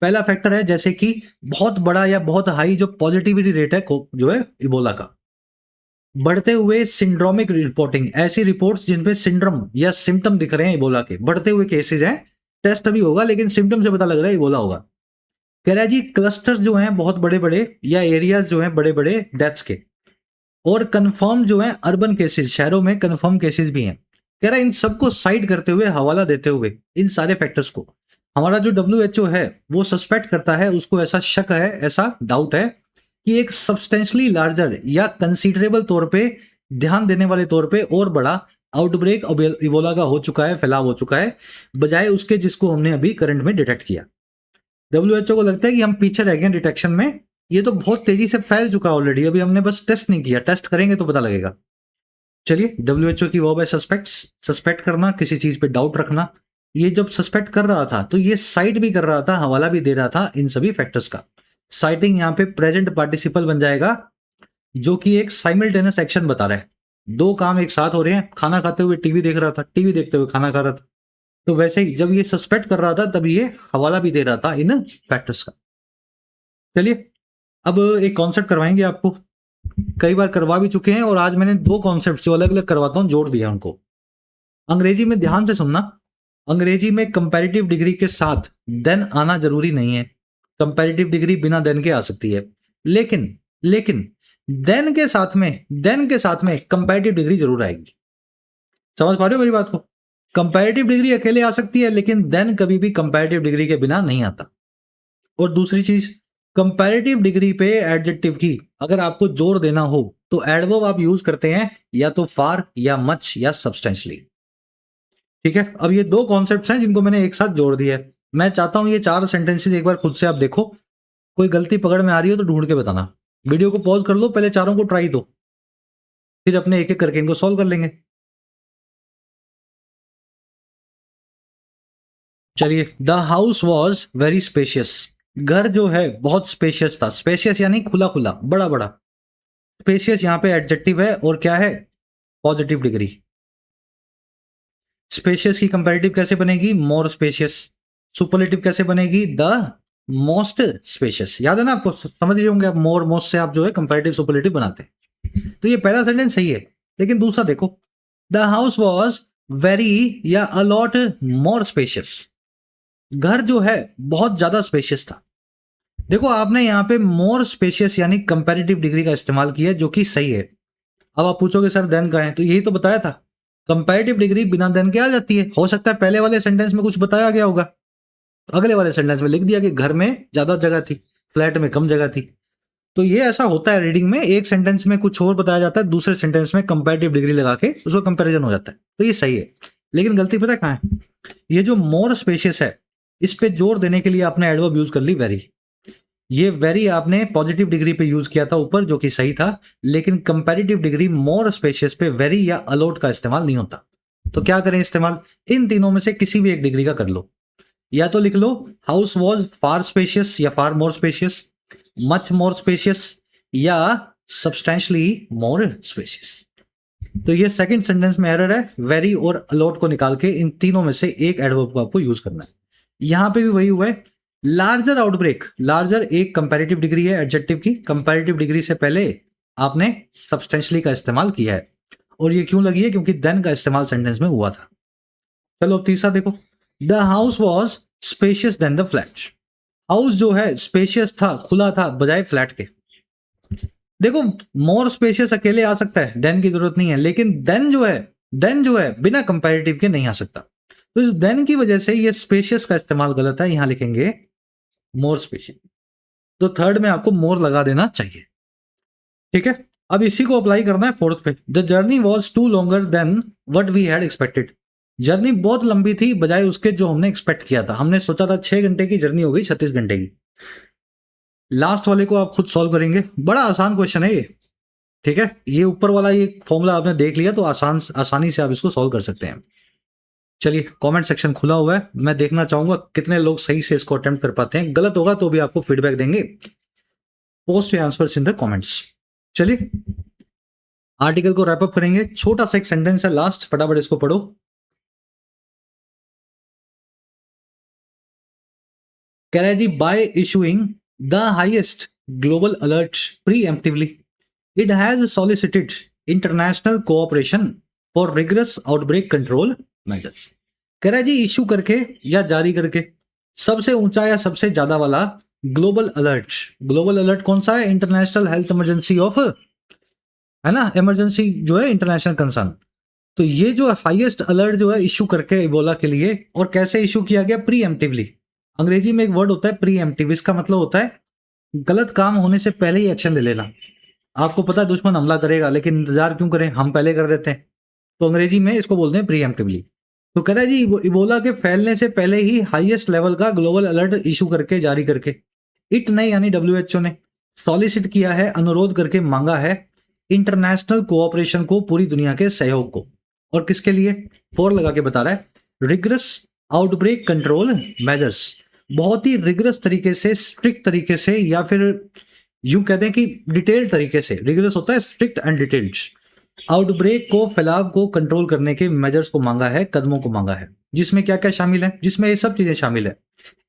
Speaker 1: पहला फैक्टर है जैसे कि बहुत बड़ा या बहुत हाई जो पॉजिटिविटी रेट है जो है इबोला का, बढ़ते हुए सिंड्रोमिक रिपोर्टिंग, ऐसी रिपोर्ट्स जिनपे सिंड्रोम या सिम्टम दिख रहे हैं इबोला के, बढ़ते हुए केसेस हैं, टेस्ट अभी होगा लेकिन सिम्टम से पता लग रहा है इबोला होगा। कह रहा है जी क्लस्टर जो हैं बहुत बड़े बड़े या एरियाज जो हैं बड़े बड़े डेथ्स के, और कंफर्म जो हैं अर्बन केसेस, शहरों में कंफर्म केसेस भी हैं। कह रहा है इन सबको साइड करते हुए, हवाला देते हुए इन सारे फैक्टर्स को, हमारा जो WHO है वो सस्पेक्ट करता है, उसको ऐसा शक है, ऐसा डाउट है कि एक सब्सटेंशियली लार्जर या कंसीडरेबल तौर पे, ध्यान देने वाले तौर पे और बड़ा आउटब्रेक इबोला का हो चुका है, फैलाव हो चुका है, बजाय उसके जिसको हमने अभी करंट में डिटेक्ट किया। WHO को लगता है कि हम पीछे रह गए डिटेक्शन में, ये तो बहुत तेजी से फैल चुका है ऑलरेडी, अभी हमने बस टेस्ट नहीं किया, टेस्ट करेंगे तो पता लगेगा। चलिए, WHO की वर्ब है सस्पेक्ट्स, सस्पेक्ट करना, किसी चीज पे डाउट रखना। ये जब सस्पेक्ट कर रहा था तो ये साइड भी कर रहा था, हवाला भी दे रहा था इन सभी फैक्टर्स का। साइटिंग यहाँ पे प्रेजेंट पार्टिसिपल बन जाएगा, जो कि एक साइमल्टेनियस एक्शन बता रहा है, दो काम एक साथ हो रहे हैं। खाना खाते हुए टीवी देख रहा था, टीवी देखते हुए खाना खा रहा था, तो वैसे ही जब ये सस्पेक्ट कर रहा था तब ये हवाला भी दे रहा था इन फैक्टर्स का। चलिए, अब एक कॉन्सेप्ट करवाएंगे आपको, कई बार करवा भी चुके हैं, और आज मैंने 2 कॉन्सेप्ट जो अलग अलग करवाता हूं जोड़ दिया उनको। अंग्रेजी में ध्यान से सुनना, अंग्रेजी में कंपैरेटिव डिग्री के साथ देन आना जरूरी नहीं है। कंपैरेटिव डिग्री बिना देन के आ सकती है, लेकिन देन के साथ में कंपैरेटिव डिग्री जरूर आएगी। समझ पा रहे हो मेरी बात को? कंपैरेटिव डिग्री अकेले आ सकती है, लेकिन देन कभी भी कंपैरेटिव डिग्री के बिना नहीं आता। और दूसरी चीज, कंपैरेटिव डिग्री पे एडजेक्टिव की अगर आपको जोर देना हो तो एडवर्ब आप यूज करते हैं या तो फार या मच या सब्सटेंशियली। ठीक है, अब ये दो कॉन्सेप्ट्स हैं जिनको मैंने एक साथ जोड़ दिया है। मैं चाहता हूं ये 4 सेंटेंसेस एक बार खुद से आप देखो, कोई गलती पकड़ में आ रही हो तो ढूंढ के बताना। वीडियो को पॉज कर लो, पहले चारों को ट्राई दो, फिर अपने एक एक करके इनको सॉल्व कर लेंगे। चलिए, the house was very spacious. घर जो है बहुत स्पेशियस था। स्पेशियस यानी खुला खुला, बड़ा बड़ा। स्पेशियस यहाँ पे एडजेक्टिव है और क्या है? Positive degree. स्पेशियस की कंपैरेटिव कैसे बनेगी? मोर स्पेशियस। सुपरलेटिव कैसे बनेगी? The most spacious. याद है ना आपको? समझ रहे होंगे आप, मोर मोस्ट से आप जो है कंपैरेटिव सुपरलेटिव बनाते हैं। तो ये पहला सेंटेंस सही है, लेकिन दूसरा देखो, द हाउस वॉज वेरी या अलॉट मोर स्पेशियस। घर जो है बहुत ज्यादा स्पेशियस था। देखो, आपने यहाँ पे मोर स्पेशियस यानी कंपैरेटिव डिग्री का इस्तेमाल किया है, जो कि सही है। अब आप पूछोगे सर देन का है, तो यही तो बताया था, कंपैरेटिव डिग्री बिना देन के आ जाती है। हो सकता है पहले वाले सेंटेंस में कुछ बताया गया होगा, अगले वाले सेंटेंस में लिख दिया कि घर में ज्यादा जगह थी, फ्लैट में कम जगह थी। तो ये ऐसा होता है रीडिंग में, एक सेंटेंस में कुछ और बताया जाता है, दूसरे सेंटेंस में कंपैरेटिव डिग्री लगा के उसको कंपैरिजन हो जाता है। तो ये सही है, लेकिन गलती पता है कहाँ है? ये जो मोर स्पेशियस है, इस पे जोर देने के लिए आपने एडवर्ब यूज कर ली वेरी। ये वेरी आपने पॉजिटिव डिग्री पे यूज किया था ऊपर, जो कि सही था, लेकिन कंपैरेटिव डिग्री मोर स्पेशियस पे वेरी या अलॉट का इस्तेमाल नहीं होता। तो क्या करें इस्तेमाल? इन तीनों में से किसी भी एक डिग्री का कर लो। या तो लिख लो हाउस वॉज फार स्पेशियस या फार मोर स्पेशियस, मच मोर स्पेशियस या सब्सटेंशियली मोर स्पेशियस। तो ये सेकंड सेंटेंस में एरर है। वेरी और अलॉट को निकाल के इन तीनों में से एक एडवर्ब को आपको यूज करना है। यहां पे भी वही हुआ है। लार्जर आउटब्रेक, लार्जर एक कंपैरेटिव डिग्री है एडजेक्टिव की। कंपैरेटिव डिग्री से पहले आपने सब्सटेंशियली का इस्तेमाल किया है, और ये क्यों लगी है? क्योंकि देन का इस्तेमाल सेंटेंस में हुआ था। चलो अब तीसरा देखो, the house was spacious than the flat. House जो है स्पेशियस था, खुला था, बजाय फ्लैट के। देखो, मोर स्पेशियस अकेले आ सकता है, देन की जरूरत नहीं है, लेकिन देन जो है बिना कंपैरेटिव के नहीं आ सकता। तो इस देन की वजह से ये स्पेशियस का इस्तेमाल गलत है, यहां लिखेंगे मोर स्पेशियस। तो थर्ड में आपको मोर लगा देना चाहिए। ठीक है, अब इसी को अप्लाई करना है फोर्थ पे। The journey was too longer than what we had expected. Journey बहुत लंबी थी बजाय उसके जो हमने एक्सपेक्ट किया था। हमने सोचा था 6 घंटे की, जर्नी हो गई 36 घंटे की। लास्ट वाले को आप खुद सॉल्व करेंगे, बड़ा आसान क्वेश्चन है ये। ठीक है, ये ऊपर वाला ये फॉर्मूला आपने देख लिया तो आसानी से आप इसको सॉल्व कर सकते हैं। चलिए, कमेंट सेक्शन खुला हुआ है, मैं देखना चाहूंगा कितने लोग सही से इसको अटेम्प्ट कर पाते हैं। गलत होगा तो भी आपको फीडबैक देंगे। Post your answers in the comments. चलिए, आर्टिकल को रैप अप करेंगे। छोटा सा एक सेंटेंस है लास्ट, फटाफट इसको पढ़ो। कह रहा है जी, by issuing the highest global alert preemptively it has solicited international cooperation for rigorous outbreak control measures. कह रहा है जी, इशू करके या जारी करके सबसे ऊंचा या सबसे ज्यादा वाला ग्लोबल अलर्ट। ग्लोबल अलर्ट कौन सा है? इंटरनेशनल हेल्थ इमरजेंसी ऑफ, है ना, इमरजेंसी जो है इंटरनेशनल कंसर्न। तो ये जो हाईएस्ट अलर्ट जो है इशू करके इबोला के लिए, और कैसे इशू किया गया? प्रीएम्प्टिवली। अंग्रेजी में एक वर्ड होता है प्रीएम्प्टिव, इसका मतलब होता है गलत काम होने से पहले ही एक्शन ले लेना। आपको पता है दुश्मन हमला करेगा, लेकिन इंतजार क्यों करें, हम पहले कर देते हैं। तो अंग्रेजी में इसको बोलते हैं प्रीएम्प्टिवली। तो कह रहा है जी, इबोला के फैलने से पहले ही हाईएस्ट लेवल का ग्लोबल अलर्ट इशू करके, जारी करके, इट ने यानी WHO ने सॉलिसिट किया है, अनुरोध करके मांगा है, इंटरनेशनल कोऑपरेशन को, पूरी दुनिया के सहयोग को। और किसके लिए? फॉर लगा के बता रहा है, रिगरस आउटब्रेक कंट्रोल मेजर्स। बहुत ही रिगरस तरीके से, स्ट्रिक्ट तरीके से, या फिर यूं कहते हैं कि डिटेल्ड तरीके से। रिगरस होता है स्ट्रिक्ट एंड डिटेल्ड। आउटब्रेक को, फैलाव को कंट्रोल करने के मेजर्स को मांगा है, कदमों को मांगा है। जिसमें क्या क्या शामिल है? जिसमें ये सब चीजें शामिल है,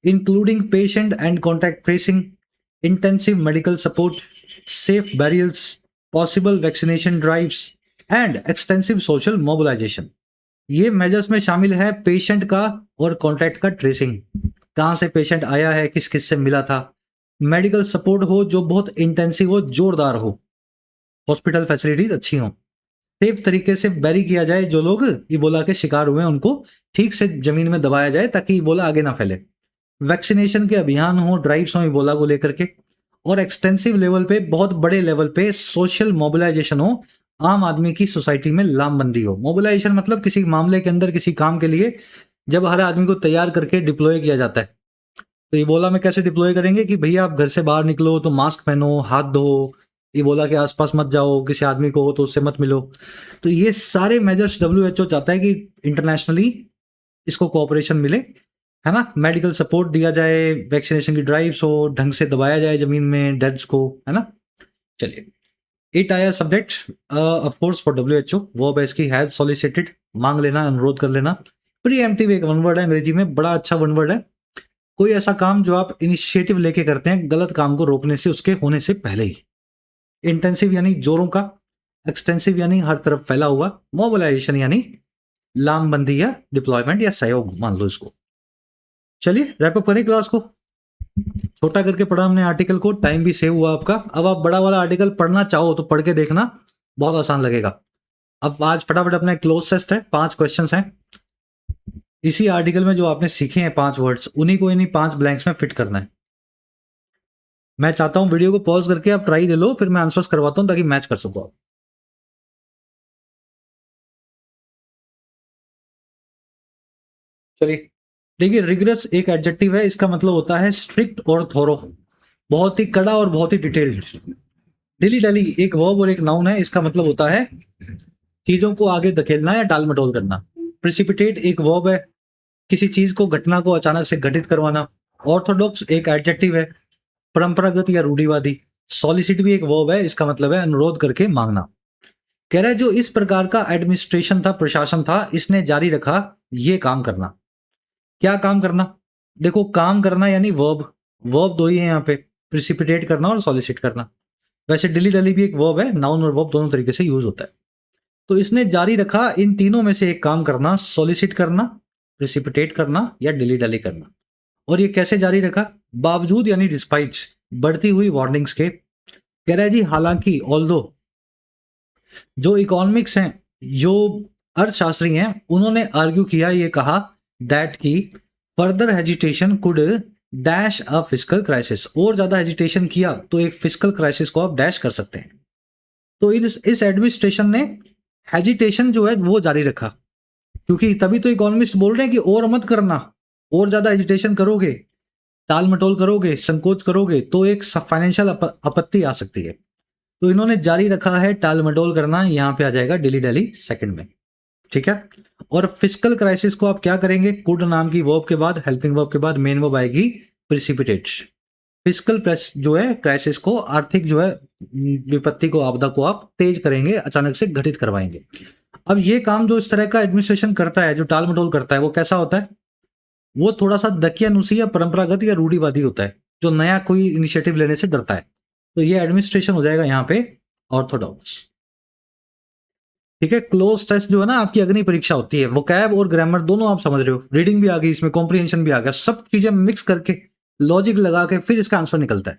Speaker 1: including patient and contact tracing, intensive medical support, safe barriers, possible vaccination drives and extensive social mobilisation. ये मेजर्स में शामिल है पेशेंट का और कॉन्टैक्ट का ट्रेसिंग। कहाँ से पेशेंट आया है, किस किस से मिला था, मेडिकल सपोर्ट हो जो बहुत इंटेंसिव हो, जोरदार हो, हॉस्पिटल फैसिलिटीज अच्छी हो, सेफ तरीके से बैरी किया जाए, जो लोग इबोला के शिकार हुए हैं उनको ठीक से जमीन में दबाया जाए ताकि इबोला आगे ना फैले, वैक्सीनेशन के अभियान हो, ड्राइव्स हो इबोला को लेकर के, और एक्सटेंसिव लेवल पे, बहुत बड़े लेवल पे सोशल मोबिलाइजेशन हो, आम आदमी की सोसाइटी में लामबंदी हो। मोबिलाइजेशन मतलब किसी मामले के अंदर किसी काम के लिए जब हर आदमी को तैयार करके डिप्लॉय किया जाता है, तो इबोला में कैसे डिप्लॉय करेंगे कि भैया आप घर से बाहर निकलो तो मास्क पहनो, हाथ धो, इबोला के आसपास मत जाओ, किसी आदमी को हो तो उससे मत मिलो। तो ये सारे मेजर्स WHO चाहता है कि इंटरनेशनली इसको कोऑपरेशन मिले, है ना, मेडिकल सपोर्ट दिया जाए, वैक्सीनेशन की ड्राइव्स हो, ढंग से दबाया जाए जमीन में डेड्स को, है ना। चलिए, इट आया subject of course for WHO, verb है इसकी हैज सॉलिसिटेड, मांग लेना, अनुरोध कर लेना। प्रीएम्प्टिव एक वन वर्ड है अंग्रेजी में, बड़ा अच्छा वन वर्ड है। कोई ऐसा काम जो आप इनिशिएटिव लेके करते हैं गलत काम को रोकने से, उसके होने से पहले ही। इंटेंसिव यानी जोरों का, एक्सटेंसिव यानी हर तरफ फैला हुआ, मोबिलाइजेशन यानी लामबंदी या डिप्लॉयमेंट या सहयोग मान लो इसको। चलिए रैप अप करें क्लास को। छोटा करके पढ़ा हमने आर्टिकल को, टाइम भी सेव हुआ आपका। अब आप बड़ा वाला आर्टिकल पढ़ना चाहो तो पढ़ के देखना, बहुत आसान लगेगा। अब आज फटाफट अपना क्लोज टेस्ट है, 5 क्वेश्चंस हैं इसी आर्टिकल में जो आपने सीखे हैं 5 वर्ड्स, उन्हीं को इन्हीं 5 ब्लैंक्स में फिट करना है। मैं चाहता हूं वीडियो को पॉज करके आप ट्राई ले लो, फिर मैं आंसर्स करवाता हूं ताकि मैच कर सको आप। चलिए देखिए, रिगरस एक एडजेक्टिव है, इसका मतलब होता है स्ट्रिक्ट और थोरो, बहुत ही कड़ा और बहुत ही डिटेल्ड। डिली डली एक वर्ब और एक नाउन है, इसका मतलब होता है चीजों को आगे धकेलना या टाल मटोल करना। प्रिसिपिटेट एक वर्ब है, किसी चीज को, घटना को अचानक से घटित करवाना। ऑर्थोडॉक्स एक एडजेक्टिव है, परंपरागत या रूढ़िवादी। सॉलिसिट भी एक वर्ब है, इसका मतलब है अनुरोध करके मांगना। कह रहा है जो इस प्रकार का एडमिनिस्ट्रेशन था, प्रशासन था, इसने जारी रखा ये काम करना। क्या काम करना? देखो, काम करना यानी वर्ब, वर्ब दो ही है यहाँ पे, प्रिसिपिटेट करना और सॉलिसिट करना। वैसे डिली डली भी एक वर्ब है, नाउन और वर्ब दोनों तरीके से यूज होता है। तो इसने जारी रखा इन तीनों में से एक काम करना, सॉलिसिट करना, प्रिसिपिटेट करना या डिली डली करना। और ये कैसे जारी रखा? बावजूद यानी डिस्पाइट बढ़ती हुई वार्निंग्स के। कह रहा है जी हालांकि, ऑल्दो, जो इकोनॉमिक्स हैं, जो अर्थशास्त्री हैं, उन्होंने आर्ग्यू किया, ये कहा दैट की further hesitation could dash a fiscal crisis, और ज्यादा हेजिटेशन किया तो एक फिस्कल क्राइसिस को आप डैश कर सकते हैं। तो इस एडमिनिस्ट्रेशन ने हेजिटेशन जो है वो जारी रखा, क्योंकि तभी तो इकोनॉमिस्ट बोल रहे हैं कि और मत करना, और ज्यादा हेजिटेशन करोगे, टाल मटोल करोगे, संकोच करोगे तो एक फाइनेंशियल आपत्ति आ सकती है। तो इन्होंने जारी रखा है टाल मटोल करना, यहां पे आ जाएगा डिली डली सेकंड में, ठीक है। और फिस्कल क्राइसिस को आप क्या करेंगे? कुड नाम की वर्ब के बाद, हेल्पिंग वर्ब के बाद मेन वर्ब आएगी प्रिसिपिटेट। फिस्कल प्रेस जो है क्राइसिस को, आर्थिक जो है विपत्ति को, आपदा को आप तेज करेंगे, अचानक से घटित करवाएंगे। अब ये काम जो इस तरह का एडमिनिस्ट्रेशन करता है, जो टाल मटोल करता है, वो कैसा होता है? वो थोड़ा सा दकियानुसी या परंपरागत या रूढ़िवादी होता है, जो नया कोई इनिशिएटिव लेने से डरता है। तो ये एडमिनिस्ट्रेशन हो जाएगा यहाँ पे ऑर्थोडॉक्स, ठीक है। क्लोज टेस्ट जो है ना, आपकी अग्नि परीक्षा होती है, वोकैब और ग्रामर दोनों आप समझ रहे हो, रीडिंग भी आ गई इसमें, कॉम्प्रिहेंशन भी आ गया, सब चीजें मिक्स करके लॉजिक लगा के फिर इसका आंसर निकलता है।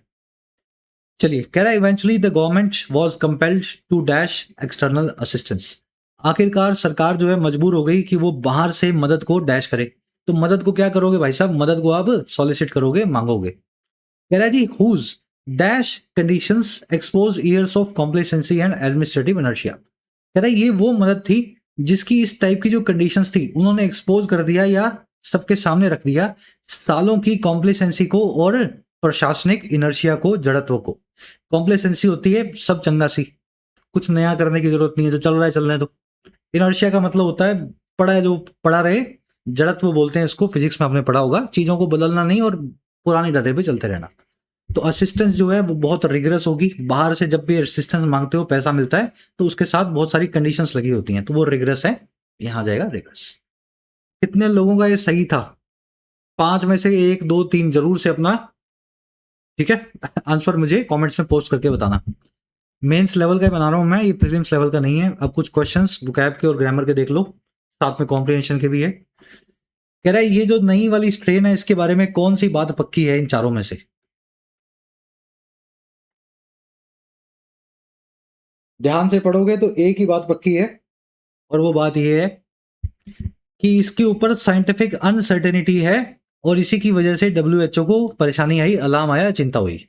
Speaker 1: चलिए, कह रहा है eventually the government was compelled to dash external assistance, आखिरकार सरकार जो है मजबूर हो गई कि वो बाहर से मदद को डैश करे। तो मदद को क्या करोगे भाई साहब? मदद को आप सॉलिसिट करोगे, मांगोगे। कह रहा है जी whose dash conditions expose years of complacency and administrative inertia. कह रहा है ये वो मदद थी जिसकी इस टाइप की जो कंडीशंस थी, उन्होंने एक्सपोज कर दिया या सबके सामने रख दिया सालों की कॉम्प्लेसेंसी को और प्रशासनिक इनर्शिया को, जड़त्व को। कॉम्प्लेसेंसी होती है सब चंगा सी, कुछ नया करने की जरूरत नहीं है, जो चल रहा है चलने दो। इनर्शिया का मतलब होता है पड़ा है जो पड़ा रहे, जड़त्व बोलते हैं इसको, फिजिक्स में आपने पढ़ा होगा, चीजों को बदलना नहीं और पुरानी डरे पे चलते रहना। तो असिस्टेंस जो है वो बहुत रिगरस होगी, बाहर से जब भी असिस्टेंस मांगते हो, पैसा मिलता है, तो उसके साथ बहुत सारी कंडीशंस लगी होती हैं, तो वो रिगरस है, यहां आ जाएगा रिगरस। कितने लोगों का ये सही था? 5 में से 1 2 3 जरूर से अपना, ठीक है, आंसर मुझे कमेंट्स में पोस्ट करके बताना। मेंस लेवल का बना रहा हूं मैं, ये प्रीलिम्स लेवल का नहीं है। अब कुछ क्वेश्चंस वोकैब के और ग्रामर के देख लो, साथ में कॉम्प्रिहेंशन के भी है। कह रहा है ये जो नई वाली स्ट्रेन है, इसके बारे में कौन सी बात पक्की है इन चारों में से? ध्यान से पढ़ोगे तो एक ही बात पक्की है, और वो बात ये है कि इसके ऊपर साइंटिफिक अनसर्टेनिटी है, और इसी की वजह से WHO को परेशानी आई, अलार्म आया, चिंता हुई।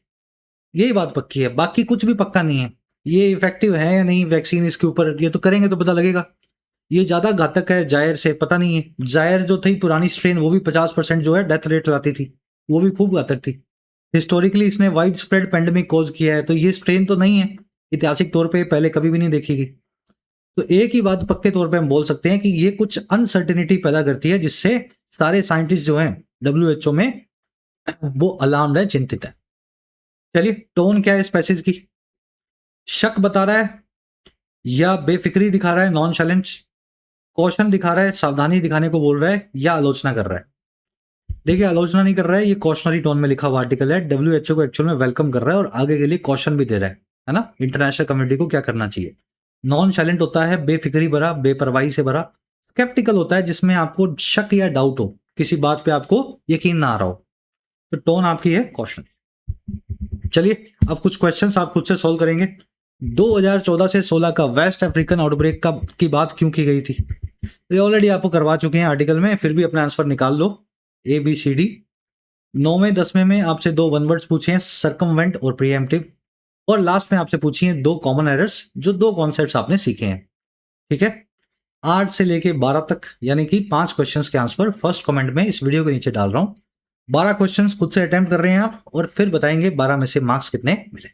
Speaker 1: यही बात पक्की है, बाकी कुछ भी पक्का नहीं है। ये इफेक्टिव है या नहीं वैक्सीन, इसके ऊपर ये तो करेंगे तो पता लगेगा। ये ज्यादा घातक है जायर से, पता नहीं है। जायर जो थी पुरानी स्ट्रेन, वो भी 50% जो है डेथ रेट लाती थी, वो भी खूब घातक थी। हिस्टोरिकली इसने वाइड स्प्रेड पेंडेमिक कॉज किया है, तो ये स्ट्रेन तो नहीं है, ऐतिहासिक तौर पे पहले कभी भी नहीं देखी गई। तो एक ही बात पक्के तौर पे हम बोल सकते हैं कि ये कुछ अनसर्टेनिटी पैदा करती है, जिससे सारे साइंटिस्ट जो हैं WHO में वो अलार्म्ड है, चिंतित है। चलिए, टोन क्या है इस पैसेज की? शक बता रहा है, या बेफिक्री दिखा रहा है, नॉन चैलेंज, कौशन दिखा रहा है, सावधानी दिखाने को बोल रहा है, या आलोचना कर रहा है? देखिए, आलोचना नहीं कर रहा है, ये कॉशनरी टोन में लिखा हुआ आर्टिकल है। WHO को एक्चुअल में वेलकम कर रहा है और आगे के लिए कॉशन भी दे रहा है ना, इंटरनेशनल कम्युनिटी को क्या करना चाहिए। नॉन साइलेंट होता है बेफिक्री भरा, बेपरवाही से भरा। स्केप्टिकल होता है जिसमें आपको शक या डाउट हो, किसी बात पे आपको यकीन ना आ रहा हो। तो टोन आपकी है कॉशन। चलिए, अब कुछ क्वेश्चंस आप खुद से सॉल्व करेंगे। 2014 से 16 का वेस्ट अफ्रीकन आउटब्रेक का की बात क्यों की गई थी? ये ऑलरेडी आपको करवा चुके हैं आर्टिकल में, फिर भी अपना आंसर निकाल लो। ABCD। 9वें 10वें में आपसे 2 वन वर्ड्स पूछे हैं, सर्कमवेंट और प्रीएम्प्टिव। और लास्ट में आपसे पूछी हैं 2 कॉमन एरर्स, जो 2 कॉन्सेप्ट्स आपने सीखे हैं। ठीक है, 8 से लेके 12 तक, यानी कि 5 क्वेश्चंस के आंसर फर्स्ट कमेंट में इस वीडियो के नीचे डाल रहा हूं। 12 क्वेश्चंस खुद से अटेम्प्ट कर रहे हैं आप, और फिर बताएंगे 12 में से मार्क्स कितने मिले।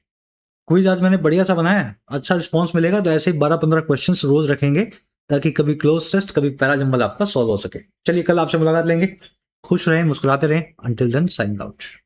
Speaker 1: क्विज आज मैंने बढ़िया सा बनाया है, अच्छा रिस्पॉन्स मिलेगा, तो ऐसे ही 12-15 क्वेश्चंस रोज रखेंगे, ताकि कभी क्लोज टेस्ट, कभी पैरा जंबल आपका सॉल्व हो सके। चलिए, कल आपसे मुलाकात लेंगे। खुश रहें, मुस्कुराते रहें। Until then, signing out.